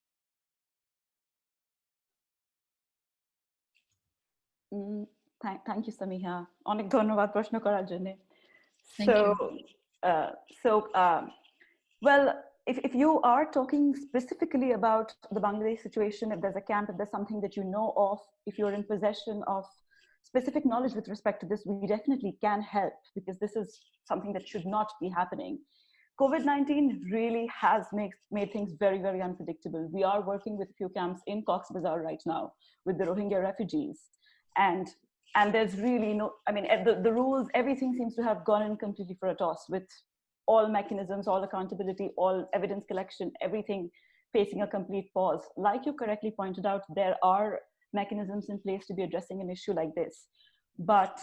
Thank you, Samiha. Onek dhonnobad proshno korar jonne. Well, if you are talking specifically about the Bangladesh situation, if there's a camp, if there's something that you know of, if you're in possession of specific knowledge with respect to this, we definitely can help, because this is something that should not be happening. COVID-19 really has made things very, very unpredictable. We are working with a few camps in Cox's Bazar right now with the Rohingya refugees. And there's really no, I mean, the rules, everything seems to have gone in completely for a toss, with all mechanisms, all accountability, all evidence collection, everything facing a complete pause. Like you correctly pointed out, there are mechanisms in place to be addressing an issue like this. But,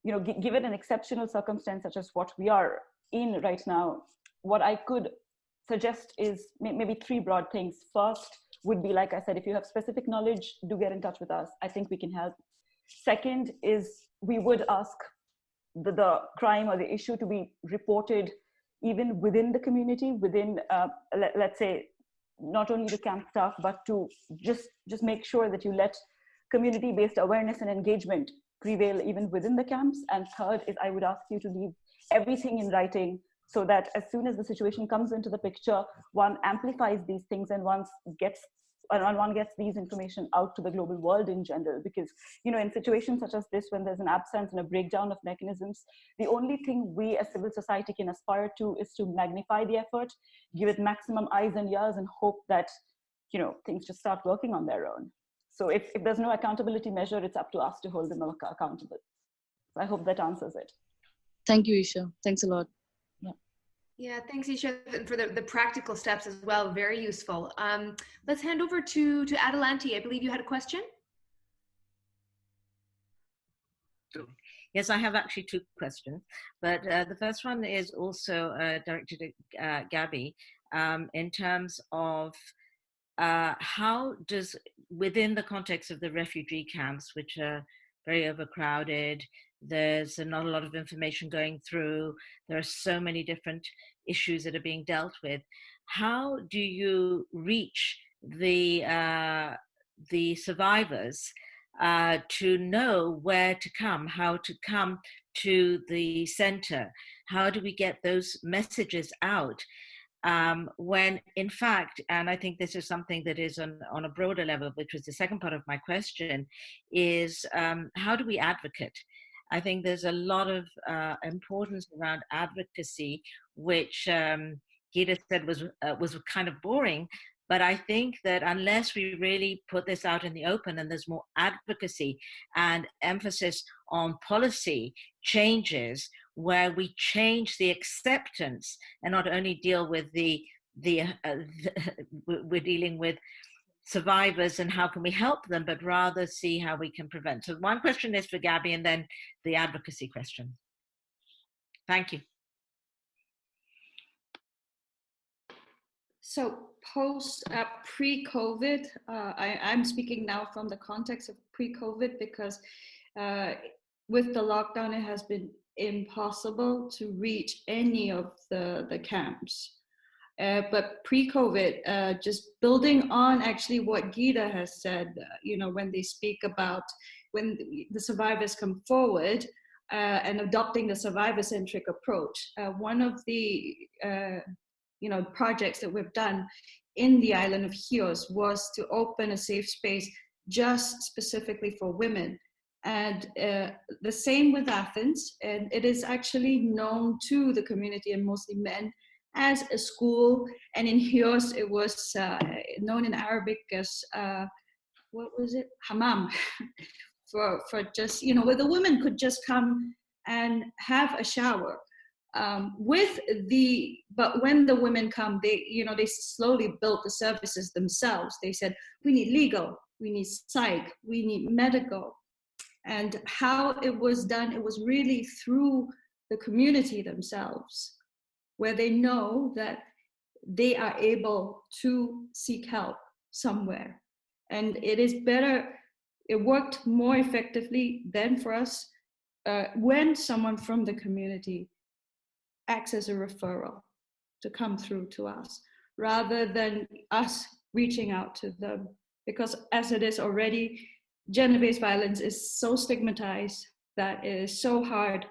you know, given an exceptional circumstance such as what we are in right now, what I could suggest is maybe 3 broad things. First would be, like I said, if you have specific knowledge, do get in touch with us. I think we can help. Second is, we would ask the crime or the issue to be reported even within the community, within, let's say, not only the camp staff, but to just make sure that you let community-based awareness and engagement prevail even within the camps. And third is, I would ask you to leave everything in writing so that as soon as the situation comes into the picture, one amplifies these things and one gets these information out to the global world in general. Because, you know, in situations such as this, when there's an absence and a breakdown of mechanisms, the only thing we as civil society can aspire to is to magnify the effort, give it maximum eyes and ears, and hope that, you know, things just start working on their own. So if there's no accountability measure, it's up to us to hold them accountable. So I hope that answers it. Thank you, Esha. Thanks a lot. Yeah, thanks, Esha, for the practical steps as well. Very useful. Let's hand over to Adelanti. I believe you had a question. Yes, I have actually two questions, but the first one is also directed at Gabby in terms of how does, within the context of the refugee camps, which are very overcrowded, there's not a lot of information going through, there are so many different issues that are being dealt with, how do you reach the survivors to know where to come, how to come to the center? How do we get those messages out? When in fact, and I think this is something that is on a broader level, which was the second part of my question, is how do we advocate? I think there's a lot of importance around advocacy, which Ghida said was kind of boring. But I think that unless we really put this out in the open and there's more advocacy and emphasis on policy changes, where we change the acceptance and not only deal with we're dealing with survivors and how can we help them, but rather see how we can prevent. So one question is for Gabby, and then the advocacy question. Thank you. So pre-COVID, I'm speaking now from the context of pre-COVID, because with the lockdown, it has been impossible to reach any of the camps. But pre-COVID, just building on actually what Ghida has said, you know, when they speak about when the survivors come forward and adopting the survivor-centric approach, one of the you know, projects that we've done in the island of Chios was to open a safe space just specifically for women. And the same with Athens, and it is actually known to the community and mostly men as a school. And in Chios, it was known in Arabic as, what was it? Hammam, for just, you know, where the women could just come and have a shower. But when the women come, they, you know, they slowly built the services themselves. They said, we need legal, we need psych, we need medical. And how it was done, it was really through the community themselves, where they know that they are able to seek help somewhere. And it is better, it worked more effectively than for us when someone from the community acts as a referral to come through to us, rather than us reaching out to them. Because as it is already, gender-based violence is so stigmatized that it is so hard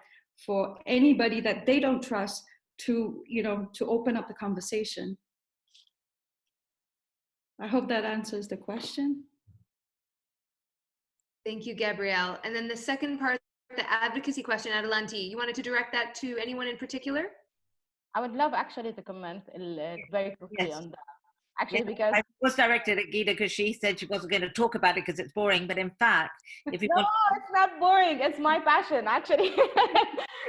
for anybody that they don't trust to, you know, to open up the conversation. I hope that answers the question. Thank you, Gabrielle. And then the second part, the advocacy question, Adelanti, you wanted to direct that to anyone in particular? I would love actually to comment very quickly on that. Actually, because I was directed at Ghida because she said she wasn't going to talk about it because it's boring. But in fact, if you want, it's not boring. It's my passion, actually.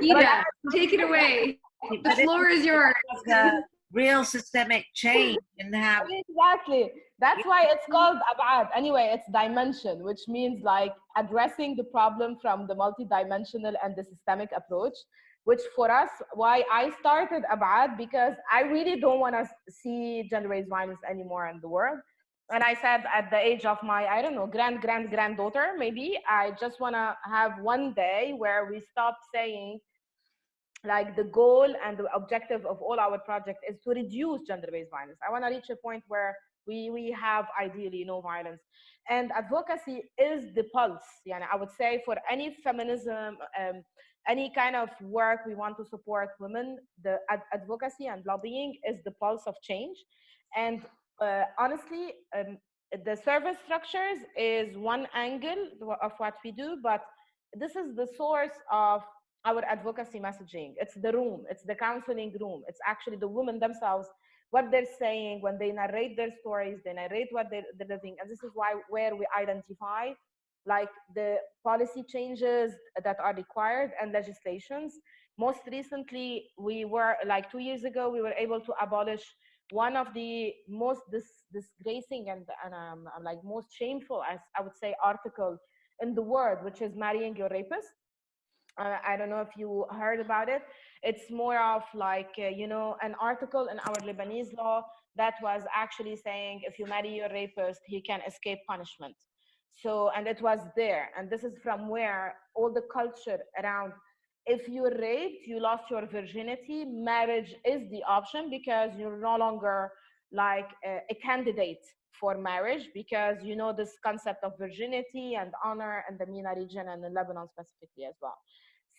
Ghida, take it away. The floor is yours. Real systemic change in how exactly. That's why it's called abad. Anyway, it's dimension, which means like addressing the problem from the multidimensional and the systemic approach. Which for us, why I started abad, because I really don't want to see gender-based violence anymore in the world. And I said at the age of my, I don't know, granddaughter, maybe, I just want to have one day where we stop saying like the goal and the objective of all our project is to reduce gender-based violence. I want to reach a point where we have ideally no violence. And advocacy is the pulse. I would say for any feminism, any kind of work we want to support women, the advocacy and lobbying is the pulse of change. And honestly, the service structures is one angle of what we do, but this is the source of our advocacy messaging. It's the room, it's the counseling room. It's actually the women themselves, what they're saying when they narrate their stories, they narrate what they're living. And this is where we identify like the policy changes that are required and legislations. Most recently, we were like 2 years ago, we were able to abolish one of the most disgracing and like most shameful, as I would say, article in the world, which is marrying your rapist. I don't know if you heard about it. It's more of like, an article in our Lebanese law that was actually saying if you marry your rapist, he can escape punishment. So, and it was there. And this is from where all the culture around, if you're raped, you lost your virginity, marriage is the option because you're no longer like a candidate for marriage, because this concept of virginity and honor in the MENA region and in Lebanon specifically as well.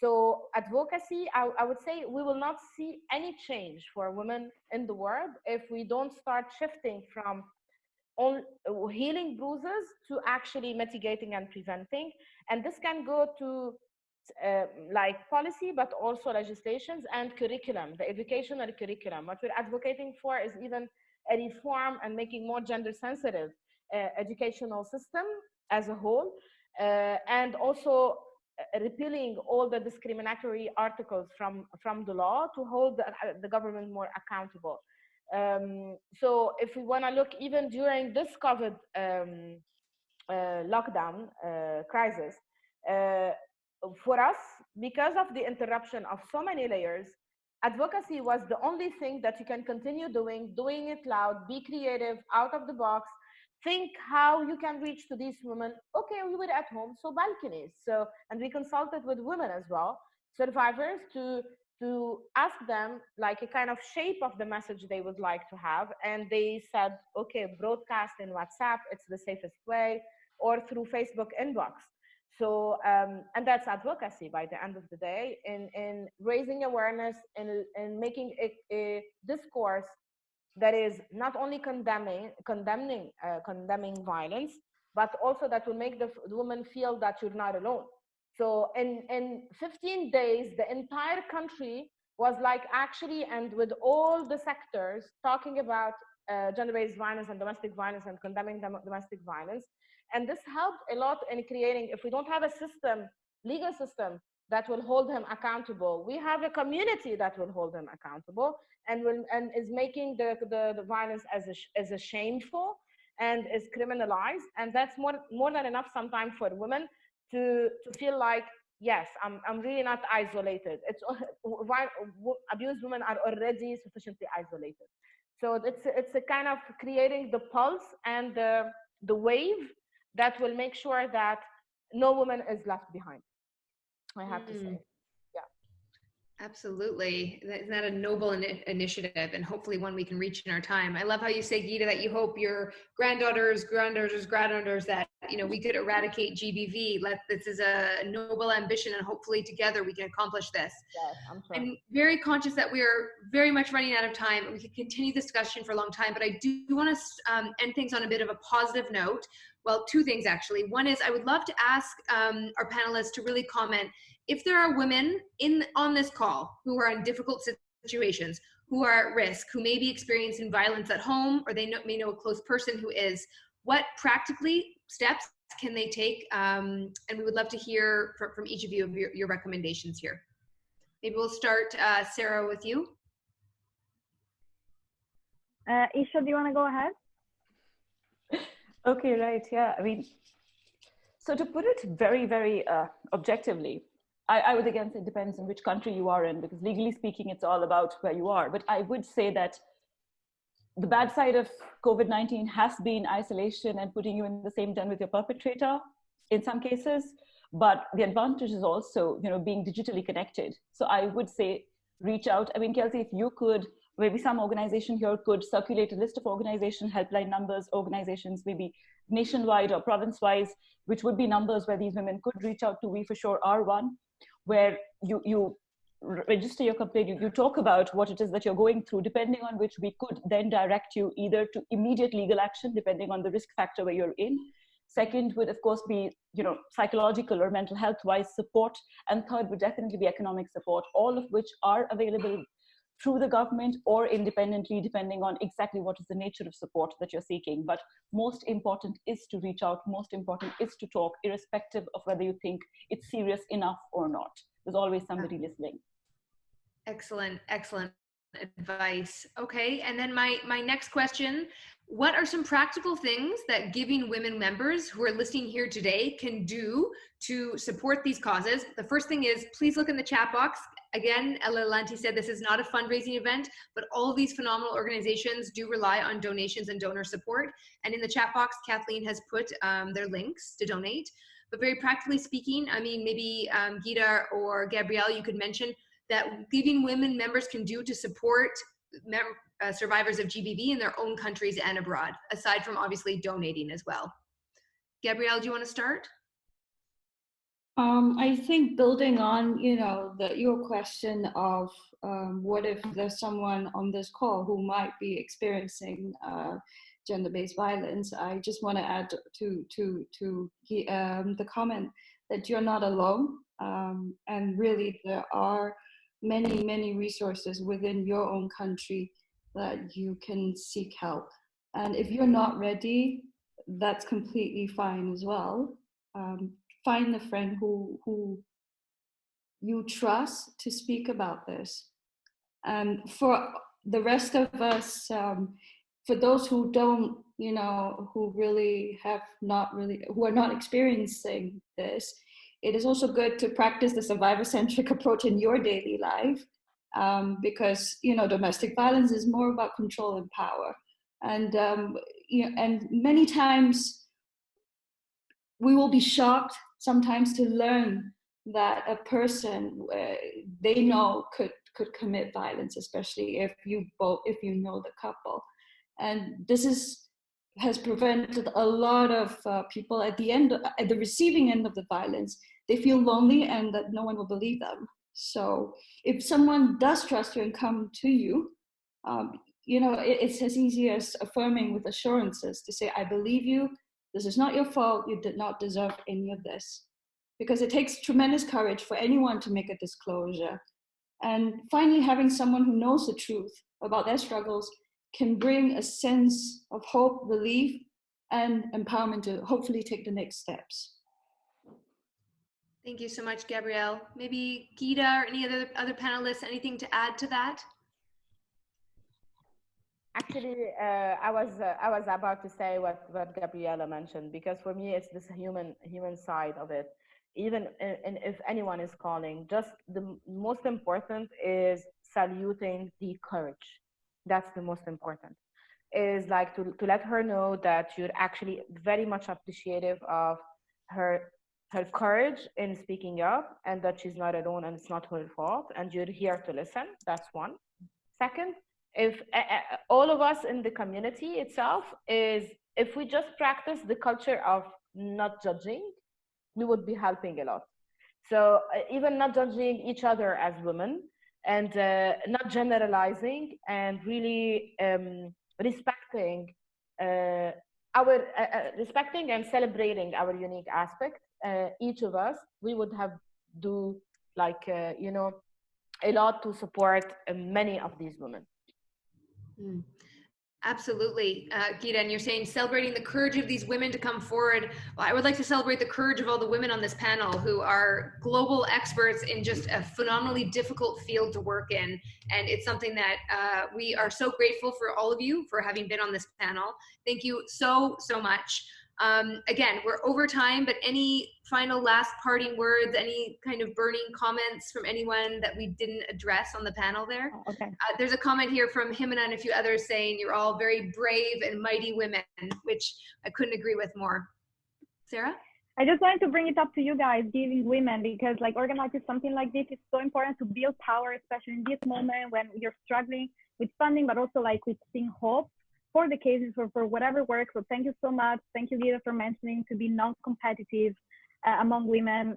So advocacy, I would say we will not see any change for women in the world if we don't start shifting from healing bruises to actually mitigating and preventing. And this can go to like policy, but also legislations and curriculum, the educational curriculum. What we're advocating for is even a reform and making more gender sensitive educational system as a whole, and also repealing all the discriminatory articles from the law to hold the government more accountable. So if we want to look even during this COVID lockdown crisis, for us, because of the interruption of so many layers, advocacy was the only thing that you can continue doing it loud, be creative, out of the box, think how you can reach to these women. Okay, we were at home, so balconies. So, and we consulted with women as well, survivors, to ask them like a kind of shape of the message they would like to have. And they said, okay, broadcast in WhatsApp, it's the safest way, or through Facebook inbox. So, and that's advocacy by the end of the day, in raising awareness and making a discourse that is not only condemning violence, but also that will make the woman feel that you're not alone. So in 15 days, the entire country was like actually, and with all the sectors talking about gender-based violence and domestic violence and condemning domestic violence. And this helped a lot in creating, if we don't have a system, legal system that will hold him accountable, we have a community that will hold him accountable and is making the violence as a shameful and is criminalized. And that's more than enough sometimes for women to feel like, yes, I'm really not isolated. It's abused women are already sufficiently isolated. So it's a kind of creating the pulse and the wave that will make sure that no woman is left behind, I have to say. Absolutely. Isn't that a noble initiative, and hopefully one we can reach in our time? I love how you say, Ghida, that you hope your granddaughters, that, we could eradicate GBV. This is a noble ambition, and hopefully together we can accomplish this. Yes, I'm sure. I'm very conscious that we are very much running out of time, and we could continue this discussion for a long time, but I do want to end things on a bit of a positive note. Well, two things actually. One is I would love to ask our panelists to really comment if there are women on this call who are in difficult situations, who are at risk, who may be experiencing violence at home, or they may know a close person who is, what practically steps can they take? And we would love to hear from each of you of your recommendations here. Maybe we'll start, Sara, with you. Esha, do you want to go ahead? Okay, right, yeah. I mean, so to put it very, very objectively, I would again say it depends on which country you are in, because legally speaking, it's all about where you are. But I would say that the bad side of COVID-19 has been isolation and putting you in the same den with your perpetrator in some cases. But the advantage is also, being digitally connected. So I would say reach out. I mean, Kelsi, if you could, maybe some organization here could circulate a list of organization helpline numbers, organizations, maybe nationwide or province-wise, which would be numbers where these women could reach out to. We for sure are one. where you register your complaint, you talk about what it is that you're going through, depending on which we could then direct you either to immediate legal action, depending on the risk factor where you're in. Second would, of course, be, psychological or mental health-wise support. And third would definitely be economic support, all of which are available through the government or independently, depending on exactly what is the nature of support that you're seeking. But most important is to reach out. Most important is to talk, irrespective of whether you think it's serious enough or not. There's always somebody listening. Excellent, excellent advice. Okay, and then my next question, what are some practical things that giving women members who are listening here today can do to support these causes? The first thing is, please look in the chat box. Again, Elalanti said this is not a fundraising event, but all of these phenomenal organizations do rely on donations and donor support. And in the chat box, Kathleen has put their links to donate. But very practically speaking, I mean, maybe Ghida or Gabrielle, you could mention that giving women members can do to support survivors of GBV in their own countries and abroad, aside from obviously donating as well. Gabrielle, do you want to start? I think building on, your question of what if there's someone on this call who might be experiencing gender-based violence, I just want to add to the comment that you're not alone, and really there are many resources within your own country that you can seek help. And if you're not ready, that's completely fine as well. Find a friend who you trust to speak about this. And for the rest of us, for those who don't, who are not experiencing this, it is also good to practice the survivor-centric approach in your daily life, because domestic violence is more about control and power, and and many times we will be shocked sometimes to learn that a person they know could commit violence, especially if you know the couple, and this has prevented a lot of people at the receiving end of the violence. They feel lonely and that no one will believe them. So if someone does trust you and come to you, it's as easy as affirming with assurances to say, I believe you, this is not your fault, you did not deserve any of this. Because it takes tremendous courage for anyone to make a disclosure. And finally, having someone who knows the truth about their struggles can bring a sense of hope, relief, and empowerment to hopefully take the next steps. Thank you so much, Gabrielle. Maybe Ghida or any other panelists, anything to add to that? Actually, I was about to say what Gabriella mentioned, because for me it's this human side of it. Even if anyone is calling, just the most important is saluting the courage. That's the most important. Is like to let her know that you're actually very much appreciative of her courage in speaking up, and that she's not alone and it's not her fault, and you're here to listen. That's one. Second, if all of us in the community itself if we just practice the culture of not judging, we would be helping a lot. So even not judging each other as women, and not generalizing, and really respecting respecting and celebrating our unique aspect, each of us, we would have do like a lot to support many of these women. Absolutely, Ghida, and you're saying celebrating the courage of these women to come forward. Well, I would like to celebrate the courage of all the women on this panel who are global experts in just a phenomenally difficult field to work in. And it's something that we are so grateful for all of you for having been on this panel. Thank you so much. Again, we're over time, but any final last parting words, any kind of burning comments from anyone that we didn't address on the panel there? Okay. There's a comment here from Himana and a few others saying you're all very brave and mighty women, which I couldn't agree with more. Sarah? I just wanted to bring it up to you guys, giving women, because like organizing something like this is so important to build power, especially in this moment when you're struggling with funding, but also like with seeing hope for the cases, for whatever works. So thank you so much. Thank you, Ghida, for mentioning to be non-competitive. among women,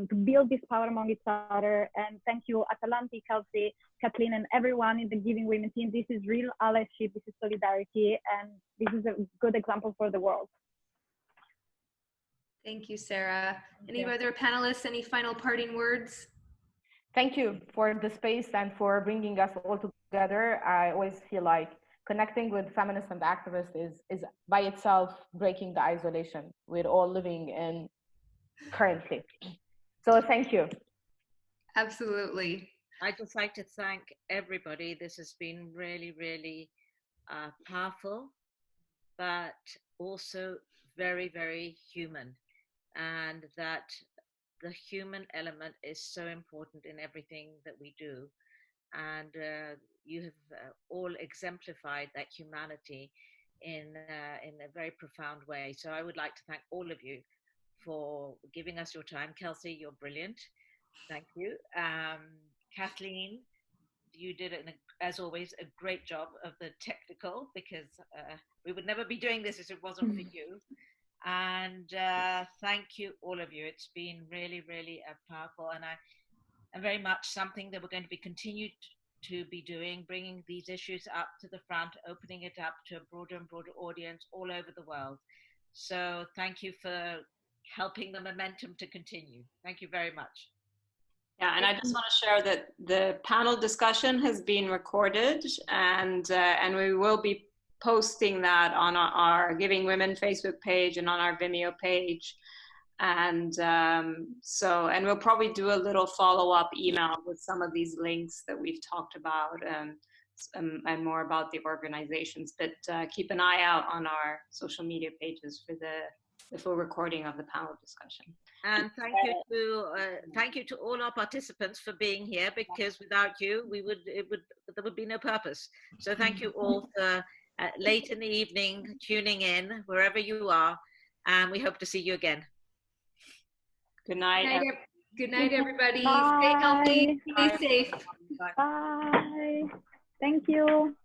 to build this power among each other. And thank you, Atalanti, Kelsi, Kathleen, and everyone in the Giving Women team. This is real allyship, this is solidarity, and this is a good example for the world. Thank you, Sara. Any other panelists, any final parting words? Thank you for the space and for bringing us all together. I always feel like connecting with feminists and activists is by itself breaking the isolation we're all living in currently. So thank you. Absolutely. I'd just like to thank everybody. This has been really, really powerful, but also very, very human. And that the human element is so important in everything that we do. And you have all exemplified that humanity in a very profound way. So I would like to thank all of you for giving us your time. Kelsi, you're brilliant. Thank you. Kathleen, you did, as always, a great job of the technical, because we would never be doing this if it wasn't for you. And thank you, all of you. It's been really, really powerful, and very much something that we're going to be continued to be doing, bringing these issues up to the front, opening it up to a broader and broader audience all over the world. So thank you for helping the momentum to continue. Thank you very much. Yeah, and I just want to share that the panel discussion has been recorded, and we will be posting that on our Giving Women Facebook page and on our Vimeo page. And and we'll probably do a little follow-up email with some of these links that we've talked about, and more about the organizations. But keep an eye out on our social media pages for the full recording of the panel discussion. And thank you to all our participants for being here, because without you, there would be no purpose. So thank you all for late in the evening tuning in wherever you are, and we hope to see you again. Good night. Good night, everybody. Bye. Stay healthy. Stay safe. Bye. Thank you.